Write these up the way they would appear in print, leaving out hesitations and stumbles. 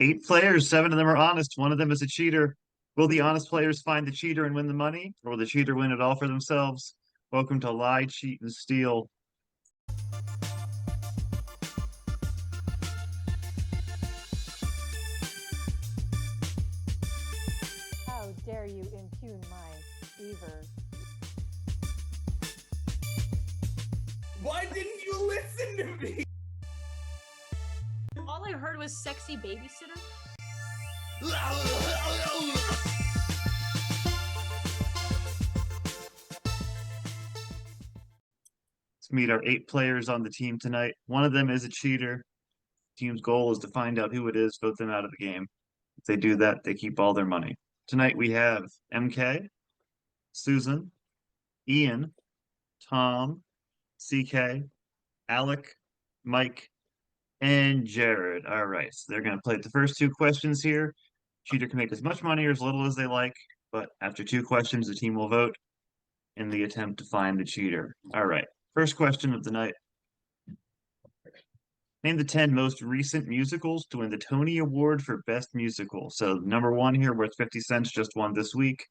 8 players, 7 of them are honest. One of them is a cheater. Will the honest players find the cheater and win the money, or will the cheater win it all for themselves? Welcome to Lie, Cheat, and Steal. How dare you impugn my beaver? Why didn't you listen to me? All I heard was sexy babysitter. Let's meet our 8 players on the team tonight. One of them is a cheater. Team's goal is to find out who it is, vote them out of the game. If they do that, they keep all their money. Tonight we have MK, Susan, Ian, Tom, CK, Alec, Mike, and Jared. All right, so they're going to play the first 2 questions here. Cheater can make as much money or as little as they like, but after 2 questions, the team will vote in the attempt to find the cheater. All right, first question of the night. Name the 10 most recent musicals to win the Tony Award for Best Musical. So number 1 here, worth 50 cents, just won this week.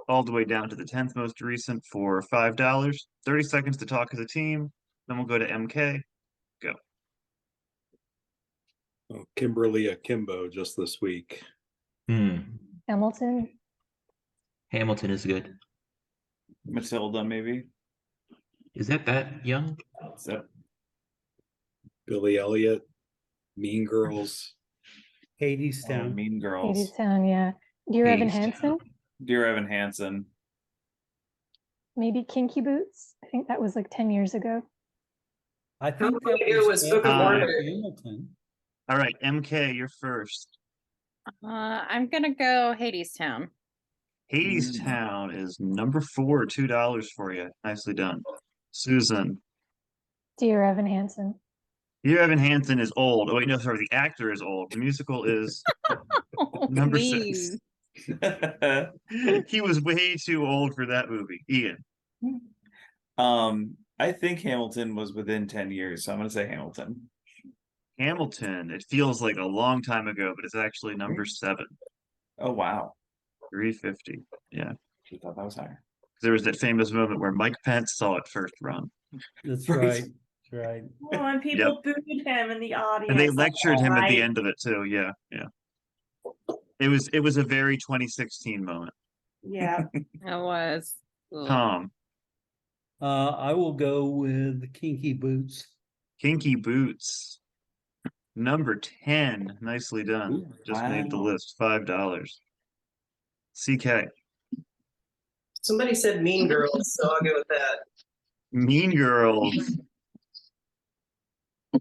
All the way down to the 10th most recent for $5. 30 seconds to talk as a team. Then we'll go to MK. Go. Oh, Kimberly Akimbo just this week. Hamilton. Hamilton is good. Matilda, maybe. Is that young? So Billy Elliot, Mean Girls. Hadestown. Mean Girls. Hadestown, yeah. Dear Evan Hadestown. Hansen. Dear Evan Hansen. Maybe Kinky Boots. I think that was like 10 years ago. I think that it was Book of Mormon. Hamilton. All right, MK, you're first. I'm gonna go Hadestown. Hadestown is number 4, $2 for you. Nicely done. Susan. Dear Evan Hansen. Dear Evan Hansen is old. Oh, wait, no, sorry, the actor is old. The musical is number 6. He was way too old for that movie. Ian. I think Hamilton was within 10 years, so I'm gonna say Hamilton. Hamilton. It feels like a long time ago, but it's actually number 7. Oh wow. 350. Yeah. I thought that was higher. There was that famous moment where Mike Pence saw it first run. That's Right. right. That's right. Oh, and people booed him in the audience. And they That's lectured him at the right. end of it too. Yeah, yeah. It was a very 2016 moment. Yeah. It was. Ugh. Tom, I will go with Kinky Boots. Kinky Boots. Number 10. Nicely done. Ooh, Just made the wow. list. $5. CK. Somebody said Mean Girls, so I'll go with that. Mean Girls.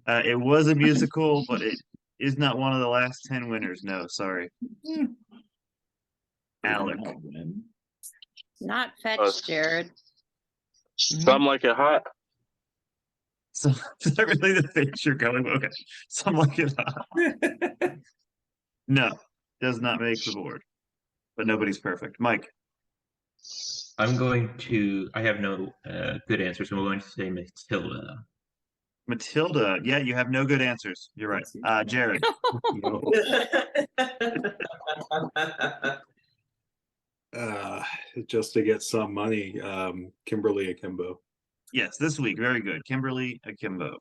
It was a musical, but it is not one of the last 10 winners. No, sorry. Alec. Not fetch, Jared. Some like it hot. So is that really the face you're going? Okay. Some like it hot. No, does not make the board. But nobody's perfect. Mike. I have no good answers, so I'm going to say Matilda. Matilda. Yeah, you have no good answers. You're right. Jared. Just to get some money, Kimberly Akimbo. Yes, this week. Very good. Kimberly Akimbo.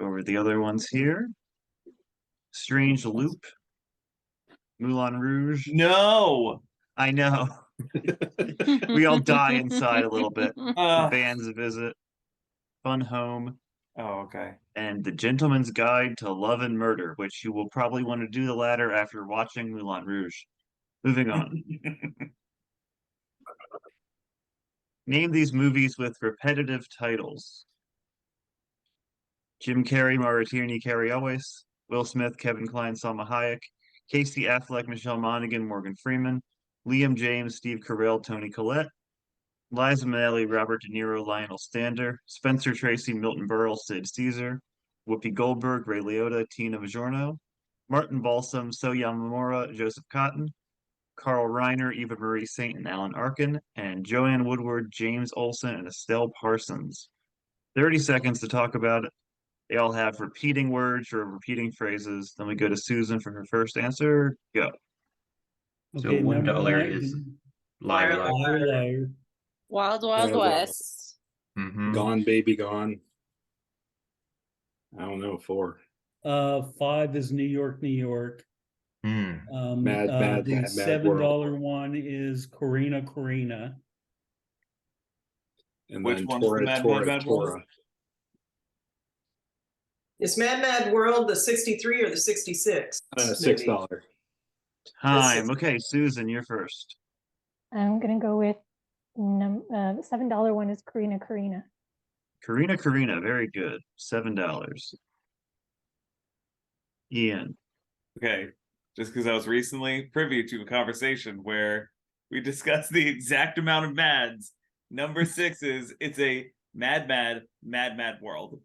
Go over the other ones here. Strange Loop. Moulin Rouge. No. I know. We all die inside a little bit. The Band's Visit. Fun Home. Oh, okay. And The Gentleman's Guide to Love and Murder, which you will probably want to do the latter after watching Moulin Rouge. Moving on. Name these movies with repetitive titles. Jim Carrey, Maura Tierney, Carrie Elwes, Will Smith, Kevin Kline, Salma Hayek, Casey Affleck, Michelle Monaghan, Morgan Freeman, Liam James, Steve Carell, Toni Collette, Liza Minnelli, Robert De Niro, Lionel Stander, Spencer Tracy, Milton Berle, Sid Caesar, Whoopi Goldberg, Ray Liotta, Tina Majorno, Martin Balsam, So Yamamura, Joseph Cotton, Carl Reiner, Eva Marie Saint, and Alan Arkin, and Joanne Woodward, James Olsen, and Estelle Parsons. 30 seconds to talk about They all have repeating words or repeating phrases. Then we go to Susan for her first answer. Go. So Okay, number $1 one, is liar, liar. liar, liar. Wild Wild Wild West. Mm-hmm. Gone baby gone. I don't know, 4. 5 is New York, New York. Hmm. Mad, mad, The mad, mad $7 world. one is Corina, Corina. And Which then one's the Tora, Mad, Tora, Mad, Mad World? Tora. Is Mad Mad World the 63 or the 66? $6. Time. Okay, Susan, you're first. I'm gonna go with the $7 one is Karina Karina. Karina, very good. $7. Ian. Okay, just because I was recently privy to a conversation where we discussed the exact amount of mads. Number 6 is it's a mad, mad, mad, mad world.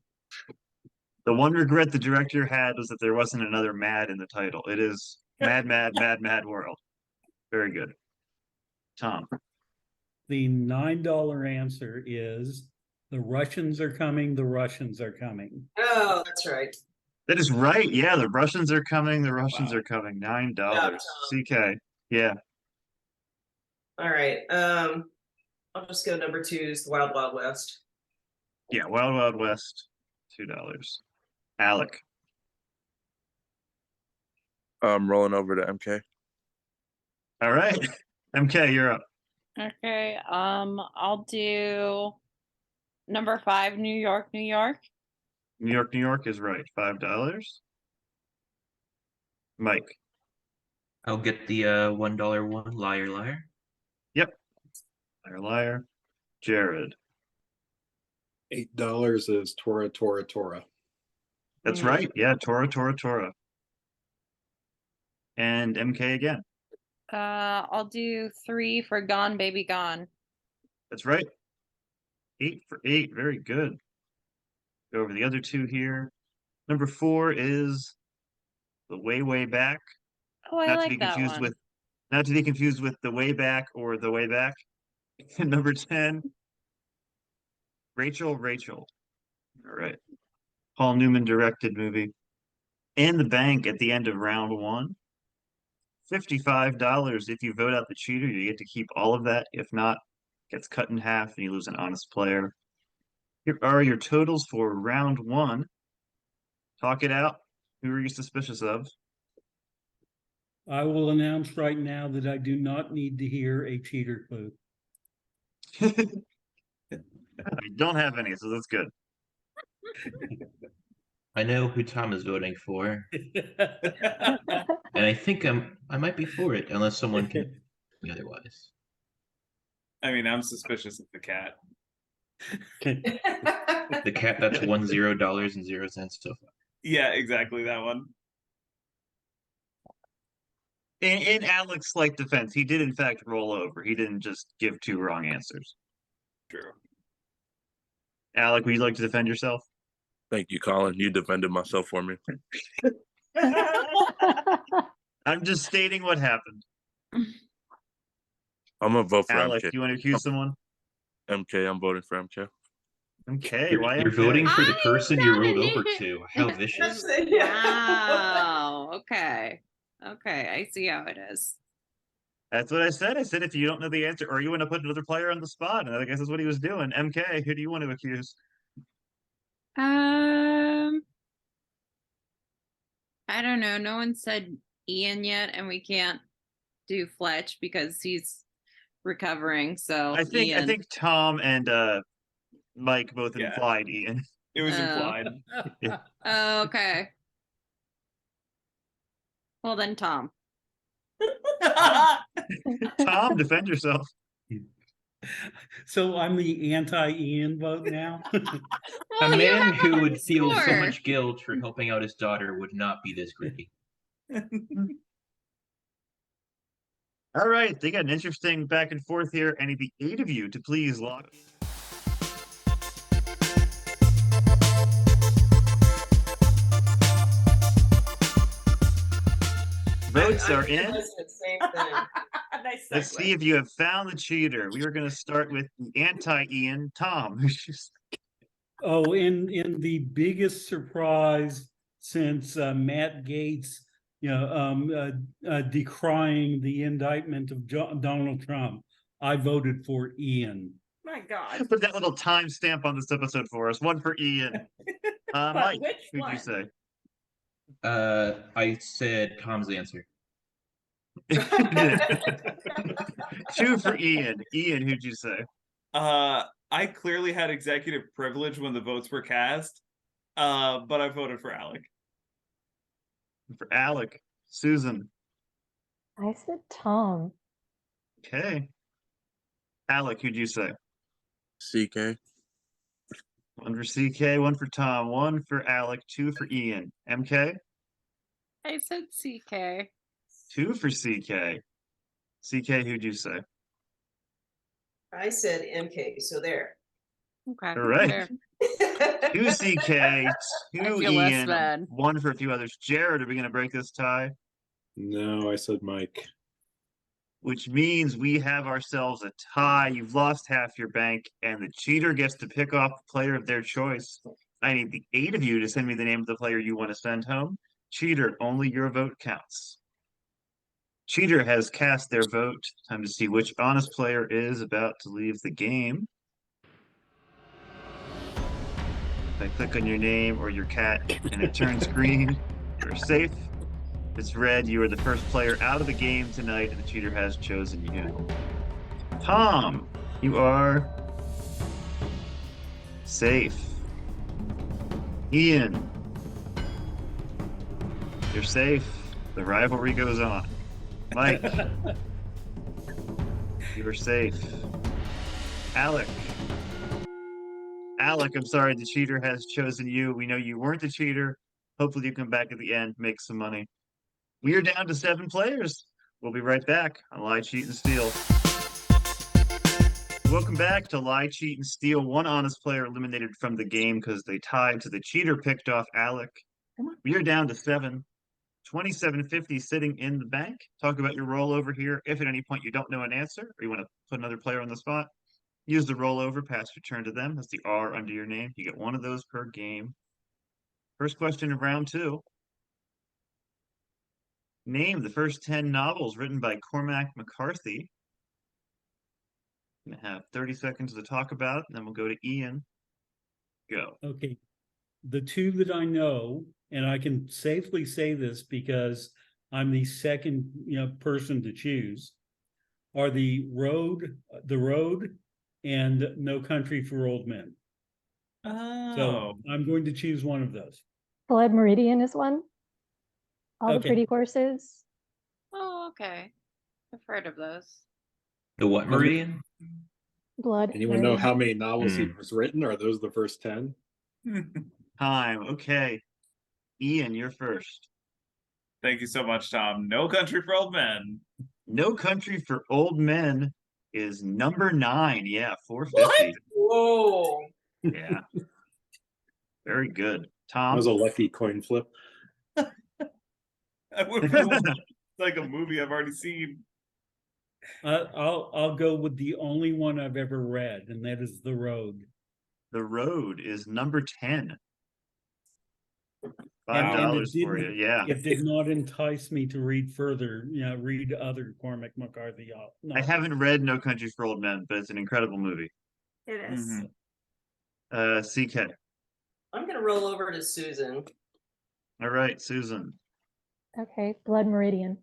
The one regret the director had was that there wasn't another mad in the title. It is Mad, Mad, Mad, Mad World. Very good. Tom. The $9 answer is the Russians are coming, the Russians are coming. Oh, that's right. That is right. Yeah, the Russians are coming. The Russians Wow. are coming. $9. Tom. CK. Yeah. All right. I'll just go number 2 is the Wild Wild West. Yeah, Wild Wild West. $2. Alec. I'm rolling over to MK. All right. MK, you're up. Okay. I'll do number 5, New York, New York. New York is right. $5. Mike. I'll get the $1 one, liar, liar. Yep. Liar, liar. Jared. $8 is Tora, Tora, Tora. That's right. Yeah, Tora. And MK again. I'll do 3 for Gone Baby Gone. That's right. 8 for 8. Very good. Go over the other 2 here. Number 4 is the way back. Oh, I Not to like be that confused one. with not to be confused with the way back or the way back. And number 10, Rachel. All right. Paul Newman directed movie. In the bank at the end of round 1. $55. If you vote out the cheater, you get to keep all of that. If not, it gets cut in half and you lose an honest player. Here are your totals for round 1. Talk it out. Who are you suspicious of? I will announce right now that I do not need to hear a cheater clue. I don't have any, so that's good. I know who Tom is voting for, and I think I might be for it unless someone can tell me otherwise. I mean, I'm suspicious of the cat. The cat, that's $10.00 so far. Yeah, exactly that one. In Alec's slight defense, he did in fact roll over. He didn't just give 2 wrong answers. True. Alec, would you like to defend yourself? Thank you, Colin. You defended myself for me. I'm just stating what happened. I'm gonna vote for Alec, MK. you want to accuse someone? MK. I'm voting for MK. Okay, why You're MK? voting for the I'm person you rolled over nominated. to. How vicious. Wow. Okay. Okay. I see how it is. That's what I said. I said if you don't know the answer or you want to put another player on the spot, and I guess that's what he was doing. MK, who do you want to accuse? I don't know. No one said Ian yet, and we can't do Fletch because he's recovering. So I think Tom and Mike both Yeah. implied Ian. It was Oh. implied. Oh, okay. Well then, Tom. Tom, defend yourself. So I'm the anti-Ian vote now. A Well, you man have who would feel so score. much guilt for helping out his daughter would not be this greedy. All right, they got an interesting back and forth here. I need the 8 of you to please log. Votes are in. Same thing. Nice Let's see if you have found the cheater. We are going to start with the anti-Ian, Tom. Oh, in the biggest surprise since Matt Gaetz, decrying the indictment of Donald Trump, I voted for Ian. My God. Put that little timestamp on this episode for us. One for Ian. But Mike, which who'd one? you say? I said Tom's answer. Two for Ian. Ian, who'd you say? I clearly had executive privilege when the votes were cast, but I voted for Alec. For Alec. Susan. I said Tom. Okay. Alec, who'd you say? CK. One for CK, one for Tom, one for Alec, two for Ian. MK? I said CK. Two for CK. CK, who'd you say? I said MK, so there. Okay. All right. fair. Two CK, two feel less Ian, bad. one for a few others. Jared, are we going to break this tie? No, I said Mike. Which means we have ourselves a tie. You've lost half your bank, and the cheater gets to pick off the player of their choice. I need the 8 of you to send me the name of the player you want to send home. Cheater, only your vote counts. Cheater has cast their vote. Time to see which honest player is about to leave the game. If I click on your name or your cat and it turns green, you're safe. If it's red, you are the first player out of the game tonight, and the cheater has chosen you. Tom, you are safe. Ian, you're safe. The rivalry goes on. Mike, you are safe. Alec, I'm sorry, the cheater has chosen you. We know you weren't the cheater. Hopefully you come back at the end, make some money. We are down to 7 players. We'll be right back on Lie, Cheat, and Steal. Welcome back to Lie, Cheat, and Steal. One honest player eliminated from the game because they tied, so the cheater picked off Alec. We are down to 7. $27.50 sitting in the bank. Talk about your rollover here. If at any point you don't know an answer or you want to put another player on the spot, use the rollover, pass your turn to them. That's the R under your name. You get one of those per game. First question of round 2. Name the first 10 novels written by Cormac McCarthy. I'm going to have 30 seconds to talk about it, and then we'll go to Ian. Go. Okay. The two that I know, and I can safely say this because I'm the second person to choose, are The Road, and No Country for Old Men. Oh. So I'm going to choose one of those. Blood Meridian is one. All the Okay. Pretty Horses. Oh, okay. I've heard of those. The what Meridian? Blood. Anyone know Meridian. how many novels he Hmm. has written? Are those the first 10? Time. Okay. Ian, you're first. Thank you so much, Tom. No Country for Old Men. No Country for Old Men is number 9. Yeah, 450. Whoa. Yeah. Very good. That Tom? was a lucky coin flip. I would it's like a movie I've already seen. I'll go with the only one I've ever read, and that is The Road. The Road is number 10. And $5 it for you. didn't- Yeah. It did not entice me to read further, read other Cormac McCarthy. I novels. haven't read No Country for Old Men, but it's an incredible movie. It is. Mhm. CK. I'm gonna roll over to Susan. All right, Susan. Okay. Blood Meridian.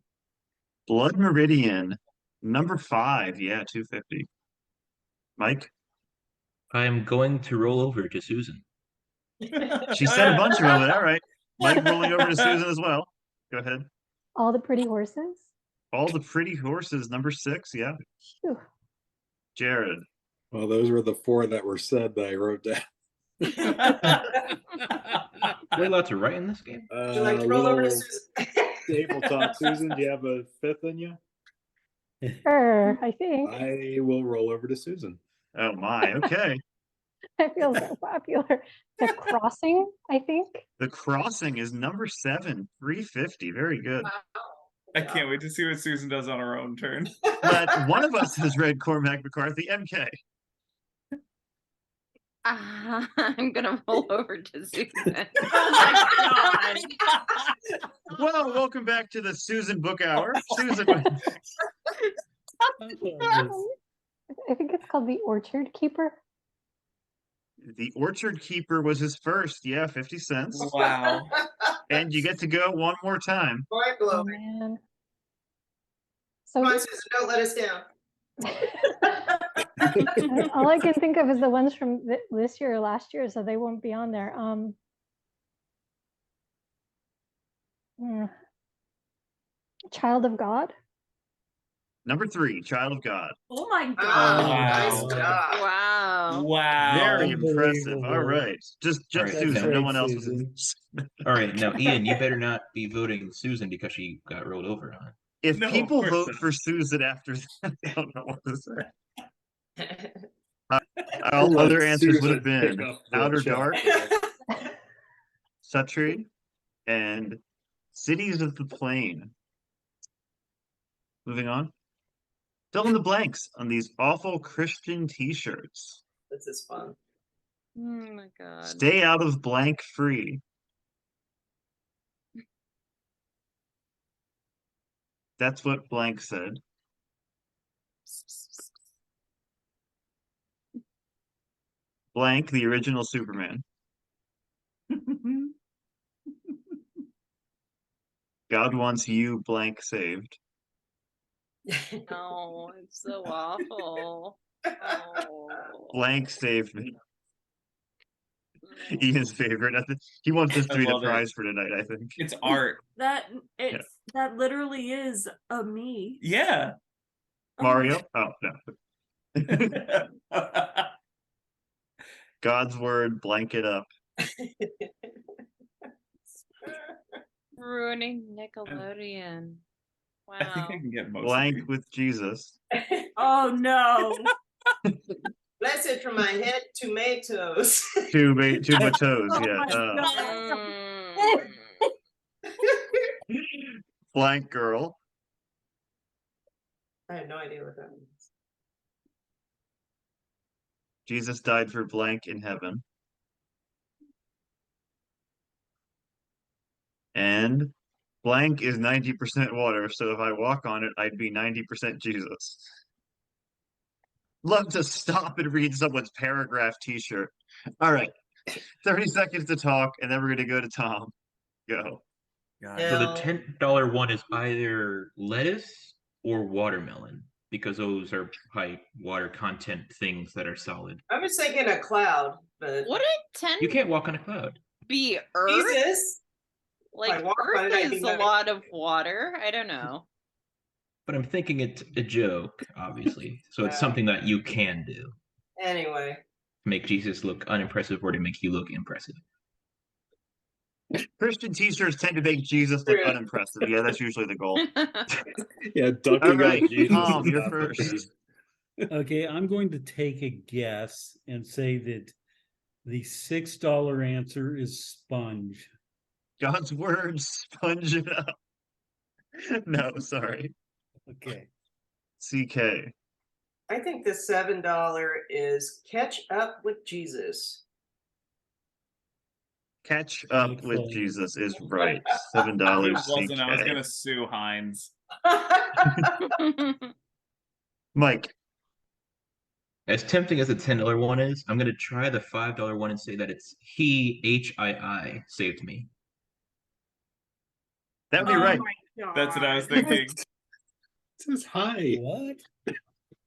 Blood Meridian, number 5. Yeah, 250. Mike? I'm going to roll over to Susan. She said a bunch of them, but all right. Mike rolling over to Susan as well. Go ahead. All the Pretty Horses. All the Pretty Horses, number 6. Yeah. Phew. Jared. Well, those were the 4 that were said that I wrote down. We're allowed to write in this game? Would you like to roll over to Little Susan? tabletop. Susan, do you have a 5th in you? Sure, I think. I will roll over to Susan. Oh my. Okay. I feel so popular. The Crossing, I think. The Crossing is number 7, 350. Very good. I can't wait to see what Susan does on her own turn. But one of us has read Cormac McCarthy. MK. I'm gonna roll over to Susan. Oh my god. Well, welcome back to the Susan Book Hour. Susan, I love this. I think it's called the Orchard Keeper. the Orchard Keeper was his first. Yeah, 50 cents. Wow. And you get to go one more time. Mind Oh blowing. man. Come So on, Susan, don't let us down. all I can think of is the ones from this year or last year, so they won't be on there. Child of God. Number 3, Child of God. Oh my Oh, god. nice Wow. job. Wow. Wow. Very impressive. All Unbelievable. right. Just All right, Susan. now- No Great, one else was in Susan. this. All right, now Ian, you better not be voting Susan because she got rolled over, huh? If No, of people course vote not. for Susan after that, I don't know what to say. I'll let Other answers would Susan have been pick up the Outer check. Dark, Suttree, and Cities of the Plain. Moving on. Fill in the blanks on these awful Christian t-shirts. This is fun. Oh my god. Stay out of blank free. That's what blank said. Blank, the original Superman. God wants you blank saved. Oh, it's so awful. Oh. Blank saved me. Ian's favorite. He wants this to I be the love it. prize for tonight, I think. It's art. That literally is a me. Yeah. Oh my Mario? Oh, no. God's word, blank it up. Ruining Nickelodeon. Wow. I think I can get most Blank of these. with Jesus. Oh no. Blessed from my head to my toes. To my toes, Oh yeah. my God. Blank girl. I have no idea what that means. Jesus died for blank in heaven. And blank is 90% water, so if I walk on it, I'd be 90% Jesus. Love to stop and read someone's paragraph t-shirt. All right. 30 seconds to talk, and then we're going to go to Tom. Go. God. So the No. $10 one is either lettuce or watermelon because those are high water content things that are solid. I was thinking a cloud, but Wouldn't 10 You can't walk on a cloud. be Earth? Jesus. Like walk on Earth it, I'd be is a better. lot of water. I don't know. But I'm thinking it's a joke, obviously. So it's Wow. something that you can do. Anyway. Make Jesus look unimpressive or to make you look impressive. Christian t-shirts tend to make Jesus look True. unimpressive. Yeah, that's usually the goal. Yeah, ducking All right, out Jesus. Tom, is you're not the first. thing. Okay, I'm going to take a guess and say that the $6 answer is sponge. God's word, sponge it up. No, sorry. Okay. CK. I think the $7 is catch up with Jesus. Catch up with Excellent. Jesus is right. $7 It wasn't. I was CK. gonna sue Heinz. Mike. As tempting as the $10 one is, I'm going to try the $5 one and say that it's he, H-I-I, saved me. That'd be Oh right. my God. That's what I was thinking. It says hi. What?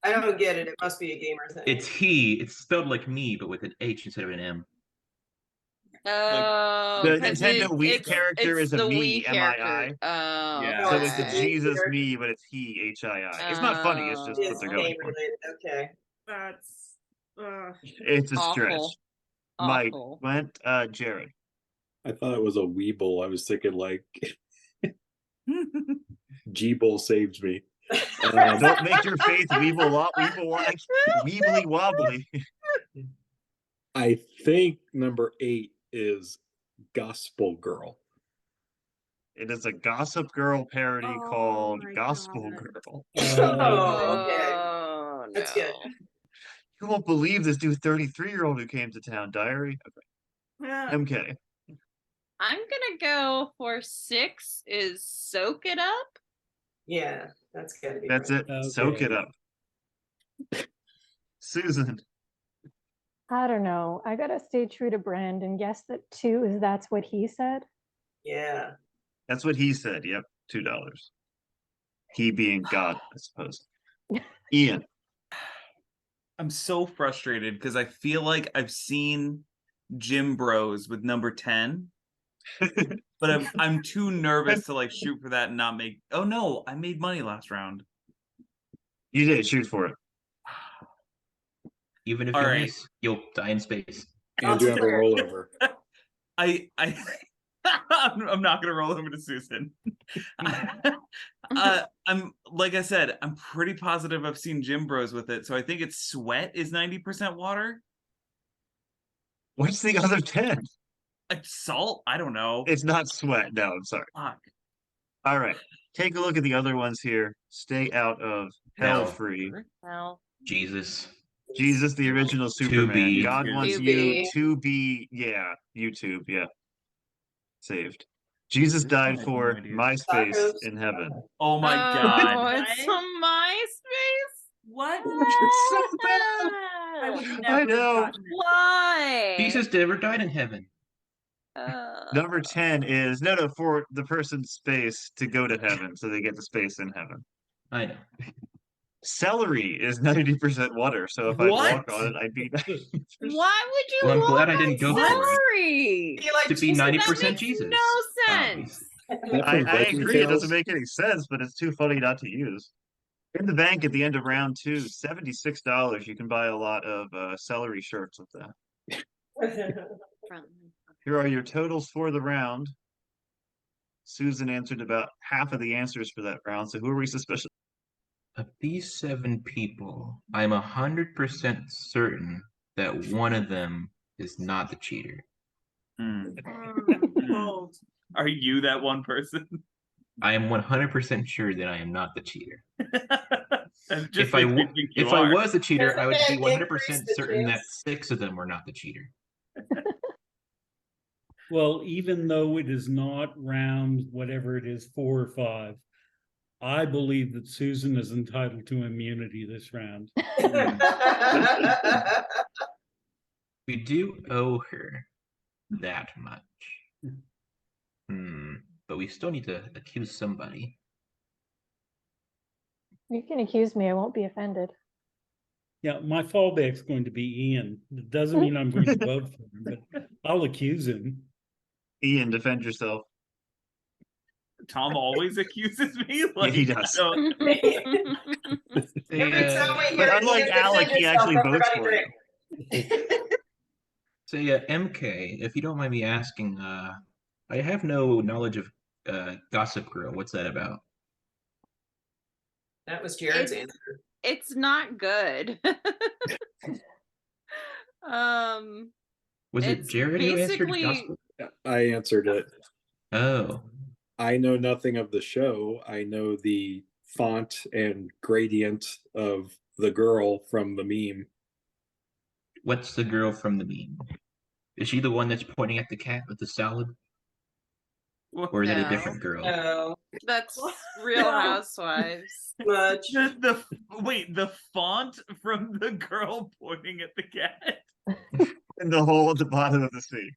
I don't get it. It must be a gamer thing. It's he. It's spelled like me, but with an H instead of an M. Oh, The 'cause Nintendo Wii it's character is a the me, Wii M-I-I. character. Oh, Yeah. So Oh, it's a it's okay. Jesus character. me, but it's he, H-I-I. It's not funny, it's just what It's they're game going for. related. Okay. That's It's a stretch. Awful. Mike Awful. went Jared. I thought it was a Weeble. I was thinking like G-Bull saves me. Don't make your faith weeble like weebly wobbly. I think number 8 is Gospel Girl. It is a Gossip Girl parody Oh called my Gospel God. Girl. Oh, okay. Oh, That's good. no. You won't believe this new 33-year-old who came to town, diary. Okay. MK. I'm gonna go for 6 is soak it up. Yeah, that's gotta be. That's right. it. Soak it Okay. up. Susan. I don't know. I gotta stay true to brand and guess that 2 is that's what he said. Yeah. That's what he said. Yep. $2. He being God, I suppose. Ian. I'm so frustrated because I feel like I've seen Gym Bros with number 10, but I'm too nervous to like shoot for that and not make. Oh no, I made money last round. You did. Shoot for it. Even if All you right. miss, you'll die in space. And you have a rollover. I I'm not gonna roll over to Susan. I'm like I said, I'm pretty positive I've seen Gym Bros with it, so I think it's sweat is 90% water. What's the other 10? Salt? I don't know. It's not sweat. No, I'm sorry. Fuck. All right. Take a look at the other ones here. Stay out of hell No. free. Well, Jesus. Jesus, the original Superman. be. God To wants be. you to be, yeah, YouTube, yeah. Saved. Jesus This one I died have for no idea. MySpace Tacos. in heaven. Oh my oh, god. it's a MySpace. What? It's so bad. I would I never know. have gotten it. Why? Jesus never died in heaven. Number 10 is no, for the person's space to go to heaven, so they get the space in heaven. I know. Celery is 90% water, so if I What? walk on it, I'd be 90%. Why would you? Well, I'm walk glad I on didn't go for it. celery? Be like To be Jesus. 90% That makes Jesus. no sense. Obviously. That I from Viking agree, it doesn't Tales? make any sense, but it's too funny not to use. In the bank at the end of round 2, $76. You can buy a lot of celery shirts with that. Here are your totals for the round. Susan answered about half of the answers for that round, so who are we suspicious? Of these 7 people, I'm 100% certain that one of them is not the cheater. Hmm. Bold. Are you that one person? I am 100% sure that I am not the cheater. That just If I makes me w- think you if I are. was the cheater, Doesn't I would that be increase 100% the certain that chance? 6 of them were not the cheater. Well, even though it is not round whatever it is, 4 or 5, I believe that Susan is entitled to immunity this round. We do owe her that much. But we still need to accuse somebody. You can accuse me, I won't be offended. Yeah, my fallback's going to be Ian. It doesn't mean I'm going to vote for him, but I'll accuse him. Ian, defend yourself. Tom always accuses me. Like, he does. I don't- Every time we hear But unlike you Alec, defend he yourself, actually votes everybody for drink. Say, MK, if you don't mind me asking, I have no knowledge of Gossip Girl. What's that about? That was Jared's It's- answer. It's not good. Was it It's Jared who answered basically- Gossip? I answered it. Oh, I know nothing of the show. I know the font and gradient of the girl from the meme. what's the girl from the meme? Is she the one that's pointing at the cat with the salad? Or is it a No. different girl? No, That's Real No. Housewives. much. Wait, the font from the girl pointing at the cat. In the hole at the bottom of the sea.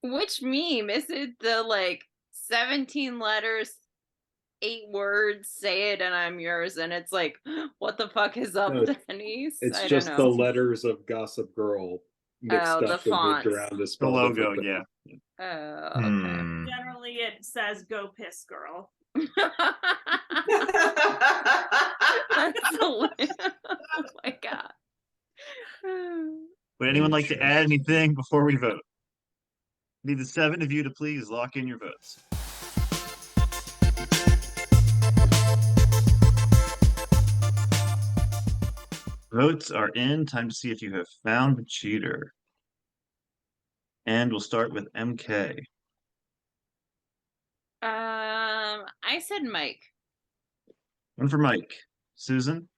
Which meme? Is it the like 17 letters, 8 words, say it and I'm yours, and it's like, what the fuck is up, No, Denise? It's I just don't the know. letters of Gossip Girl mixed Oh, the up and moved fonts. around to The spell logo, different yeah. things. Oh, okay. Generally, it says "Go piss, girl." That's hilarious. Oh my god. Would anyone like to add Interesting. anything before we vote? Need the 7 of you to please lock in your votes. Votes are in. Time to see if you have found the cheater. And we'll start with MK. I said Mike. One for Mike. Susan?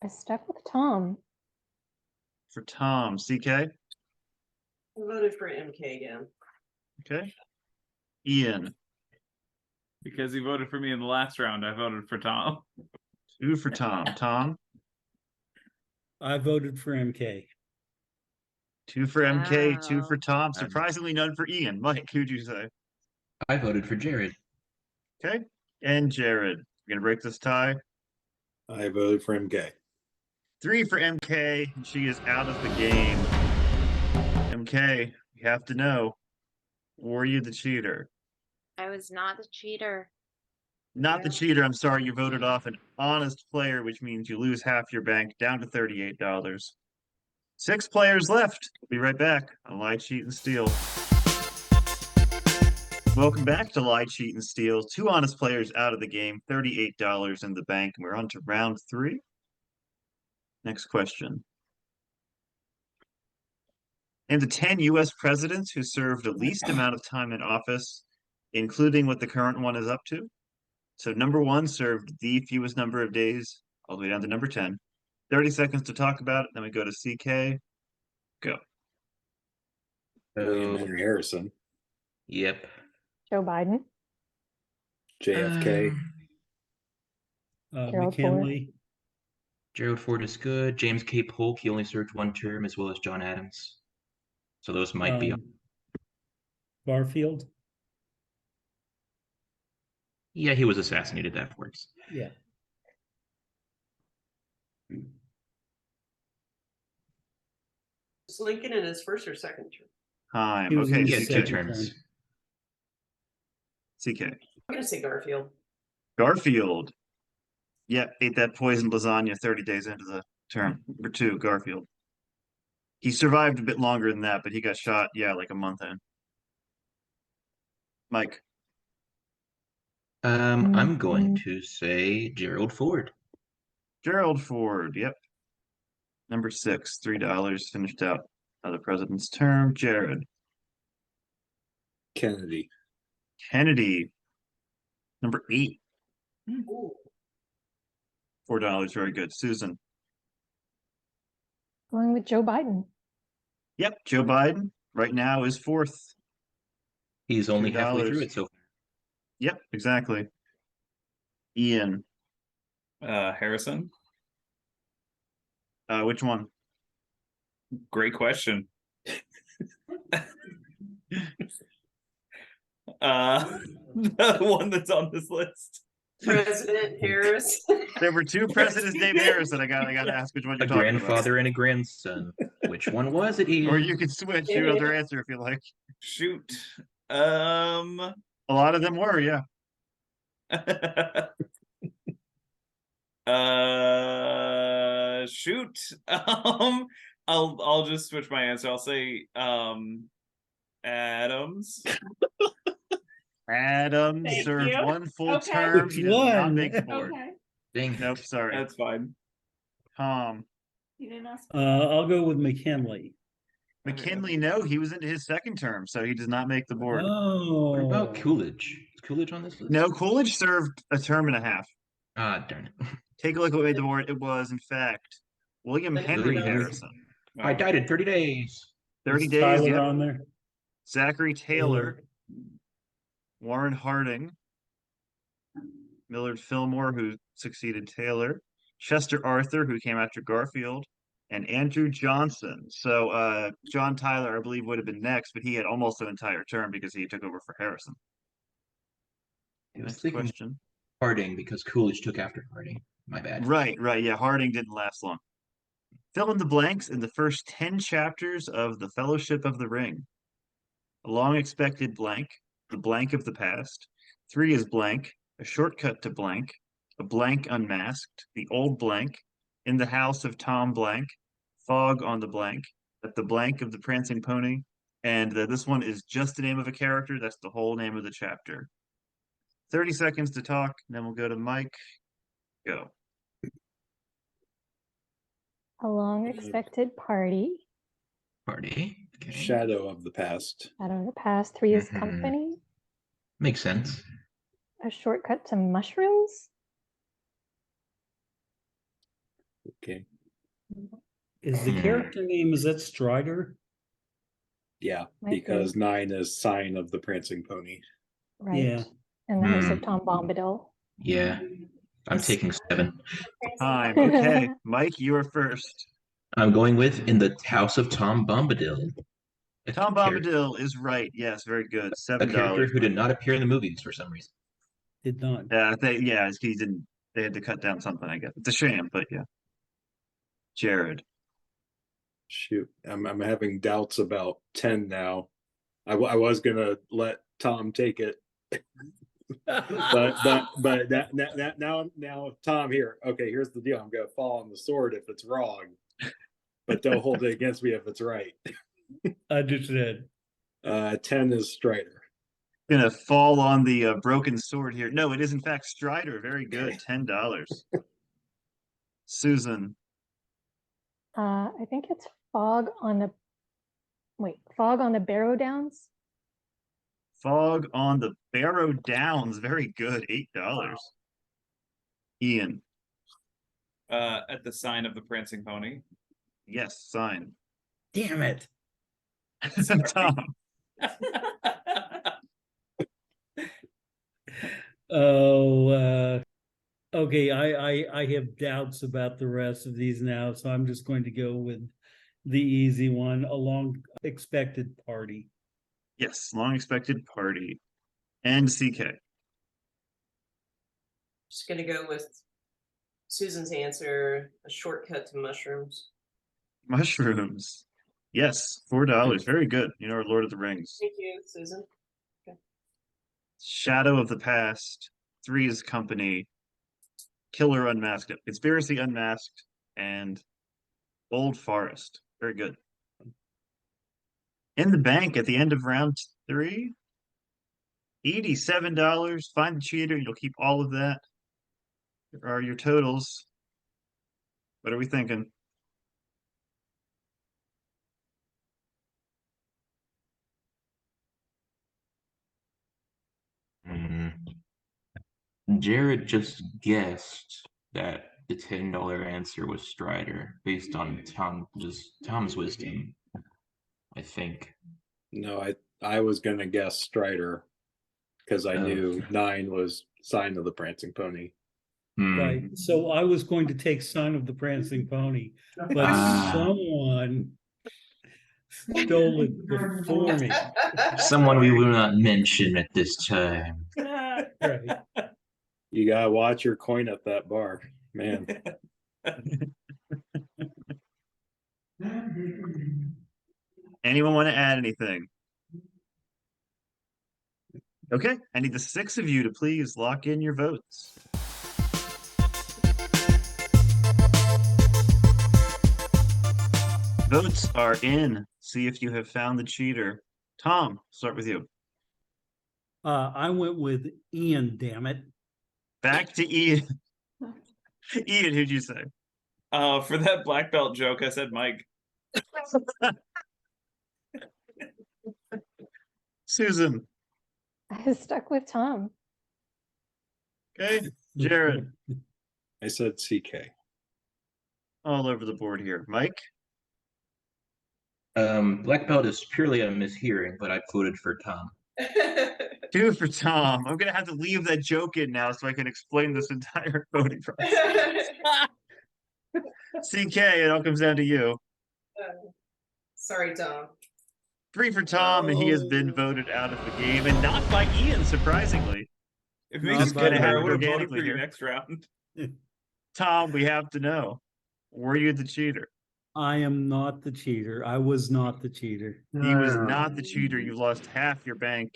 I stuck with Tom. For Tom, CK. I voted for MK again. Okay. Ian, Because he voted for me in the last round, I voted for Tom. 2 for Tom. Tom, I voted for MK. 2 for MK, 2 for Wow. Tom. Surprisingly, none for Ian. Mike, who'd you say? I voted for Jared. Okay. And Jared. We're gonna break this tie. I voted for MK. 3 for MK, and she is out of the game. MK, you have to know, were you the cheater? I was not the cheater. Not the cheater, I'm sorry, you voted off an honest player, which means you lose half your bank down to $38. 6 players left. We'll be right back on Lie, Cheat, and Steal. Welcome back to Lie, Cheat, and Steal. 2 honest players out of the game, $38 in the bank, and we're on to round 3. Next question. And the 10 U.S. presidents who served the least amount of time in office, including what the current one is up to. So number 1 served the fewest number of days, all the way down to number 10. 30 seconds to talk about it, then we go to CK. Go. William So, Henry Harrison, yep. Joe Biden. JFK. Gerald Ford. McKinley. Gerald Ford is good. James K. Polk, he only served 1 term, as well as John Adams. So those might be. Garfield. Yeah, he was assassinated afterwards. Yeah. Was Lincoln in his first or second term? Time. He was Okay, in Yeah, his CK. 2 second terms. term. CK. I'm gonna say Garfield. Garfield. Yep, ate that poisoned lasagna 30 days into the term. Number 2, Garfield. He survived a bit longer than that, but he got shot, yeah, like a month in. Mike. I'm going to say Gerald Ford. Gerald Ford, yep. Number 6, $3, finished out the president's term. Jared. Kennedy. Kennedy. Number 8, Ooh. $4, very good. Susan. Going with Joe Biden. Yep, Joe Biden right now is 4th. He's only halfway through $2. it so far. Yep, exactly. Ian. Harrison. Which one? Great question. The one that's on this list. President Harris. There were 2 presidents named Harrison. I gotta ask which one A you're talking grandfather and a grandson. Which one was it, Ian? about. Or you can switch your other answer if you like. Shoot. A lot of them were, yeah. Shoot. I'll just switch my answer. I'll say Adams. Adams Thank served you. 1 full Okay. term. He did not One. make the board. Okay. Dang it. Nope, sorry. That's fine. Tom. You didn't ask. I'll go with McKinley. McKinley, no, he was into his 2nd term, so he does not make the board. Oh. What about Coolidge? Is Coolidge on this list? No, Coolidge served a term and a half. Ah, darn it. Take a look at what made the board. It was, in fact, William Henry William Henry. Harrison. I died in 30 days. 30 Is days, Tyler yep. on there? Zachary Taylor. Warren Harding. Millard Fillmore, who succeeded Taylor. Chester Arthur, who came after Garfield. And Andrew Johnson. So John Tyler, I believe, would have been next, but he had almost an entire term because he took over for Harrison. I was Next thinking question. Harding because Coolidge took after Harding. My bad. Right, yeah, Harding didn't last long. Fill in the blanks in the first 10 chapters of The Fellowship of the Ring. A long expected blank, the blank of the past. 3 is blank, a shortcut to blank, a blank unmasked, the old blank, in the house of Tom blank, fog on the blank, at the blank of the prancing pony, and this one is just the name of a character. That's the whole name of the chapter. 30 seconds to talk, then we'll go to Mike. Go. A long expected party. Party. Okay. Shadow of the Past. Out of the past. 3 is Mhm. company. Makes sense. A shortcut to mushrooms. Okay. Is the character name, is that Strider? Yeah, Might be. because 9 is sign of the prancing pony. Right. Yeah. And then we Hmm. said Tom Bombadil. Yeah, I'm taking 7. Time. Okay, Mike, you are first. I'm going with In the House of Tom Bombadil. A Tom char- Bombadil is right. Yes, very good. a character $7. who did not appear in the movies for some reason. Did not. Yeah, he didn't. They had to cut down something. I guess it's a shame, but yeah. Jared. Shoot, I'm having doubts about 10 now. I was gonna let Tom take it, but now Tom here. Okay, here's the deal. I'm gonna fall on the sword if it's wrong, but don't hold it against me if it's right. Understood. 10 is Strider. Gonna fall on the broken sword here. No, it is in fact Strider. Very good. $10. Susan. I think it's Fog on the Barrow Downs. Fog on the Barrow Downs. Very good. $8. Ian. At the sign of the prancing pony. Yes, sign. Damn it. Tom. Oh, okay. I have doubts about the rest of these now, so I'm just going to go with the easy one, a long expected party. Yes, long expected party. And CK. Just gonna go with Susan's answer, a shortcut to mushrooms. Mushrooms. Yes, $4. Very good. You know, our Lord of the Rings. Thank you, Susan. Shadow of the Past. Three's Company. Killer Unmasked. Conspiracy Unmasked. And Old Forest. Very good. In the bank at the end of round 3. $87. Find the cheater. You'll keep all of that. There are your totals. What are we thinking? Hmm. Jared just guessed that the $10 answer was Strider based on Tom's wisdom. I think. No, I was gonna guess Strider because I knew 9 was sign of the prancing pony. Right. So I was going to take Sign of the Prancing Pony, but someone stole it before me. Someone we will not mention at this time. Right. You gotta watch your coin at that bar, man. Anyone want to add anything? Okay, I need the 6 of you to please lock in your votes. Votes are in. See if you have found the cheater. Tom, start with you. I went with Ian, damn it. Back to Ian. Ian, who'd you say? For that black belt joke, I said Mike. Susan. I stuck with Tom. Okay, Jared. I said CK. All over the board here. Mike. Black belt is purely a mishearing, but I voted for Tom. 2 for Tom. I'm gonna have to leave that joke in now so I can explain this entire voting process. CK, it all comes down to you. Sorry, Tom. 3 for Tom, and he has been voted out of the game, and not by Ian, surprisingly. If No, me Just and gonna Tyler, I happen would have voted organically for you here. next round. Tom, we have to know. Were you the cheater? I am not the cheater. I was not the cheater. He was not the cheater. You lost half your bank.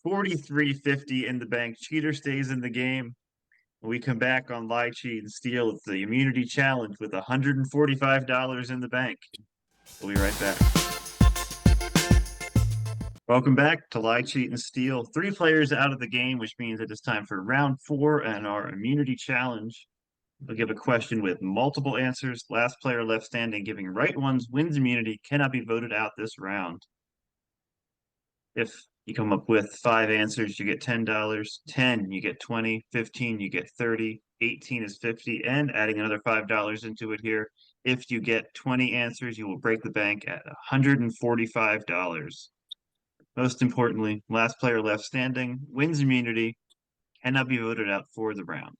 $43.50 in the bank. Cheater stays in the game. We come back on Lie, Cheat, and Steal. It's the immunity challenge with $145 in the bank. We'll be right back. Welcome back to Lie, Cheat, and Steal. 3 players out of the game, which means it is time for round 4 and our immunity challenge. We'll give a question with multiple answers. Last player left standing giving right ones wins immunity, cannot be voted out this round. If You come up with 5 answers, you get $10. 10, you get 20. 15, you get 30. 18 is 50, and adding another $5 into it here. If you get 20 answers, you will break the bank at $145. Most importantly, last player left standing wins immunity, cannot be voted out for the round.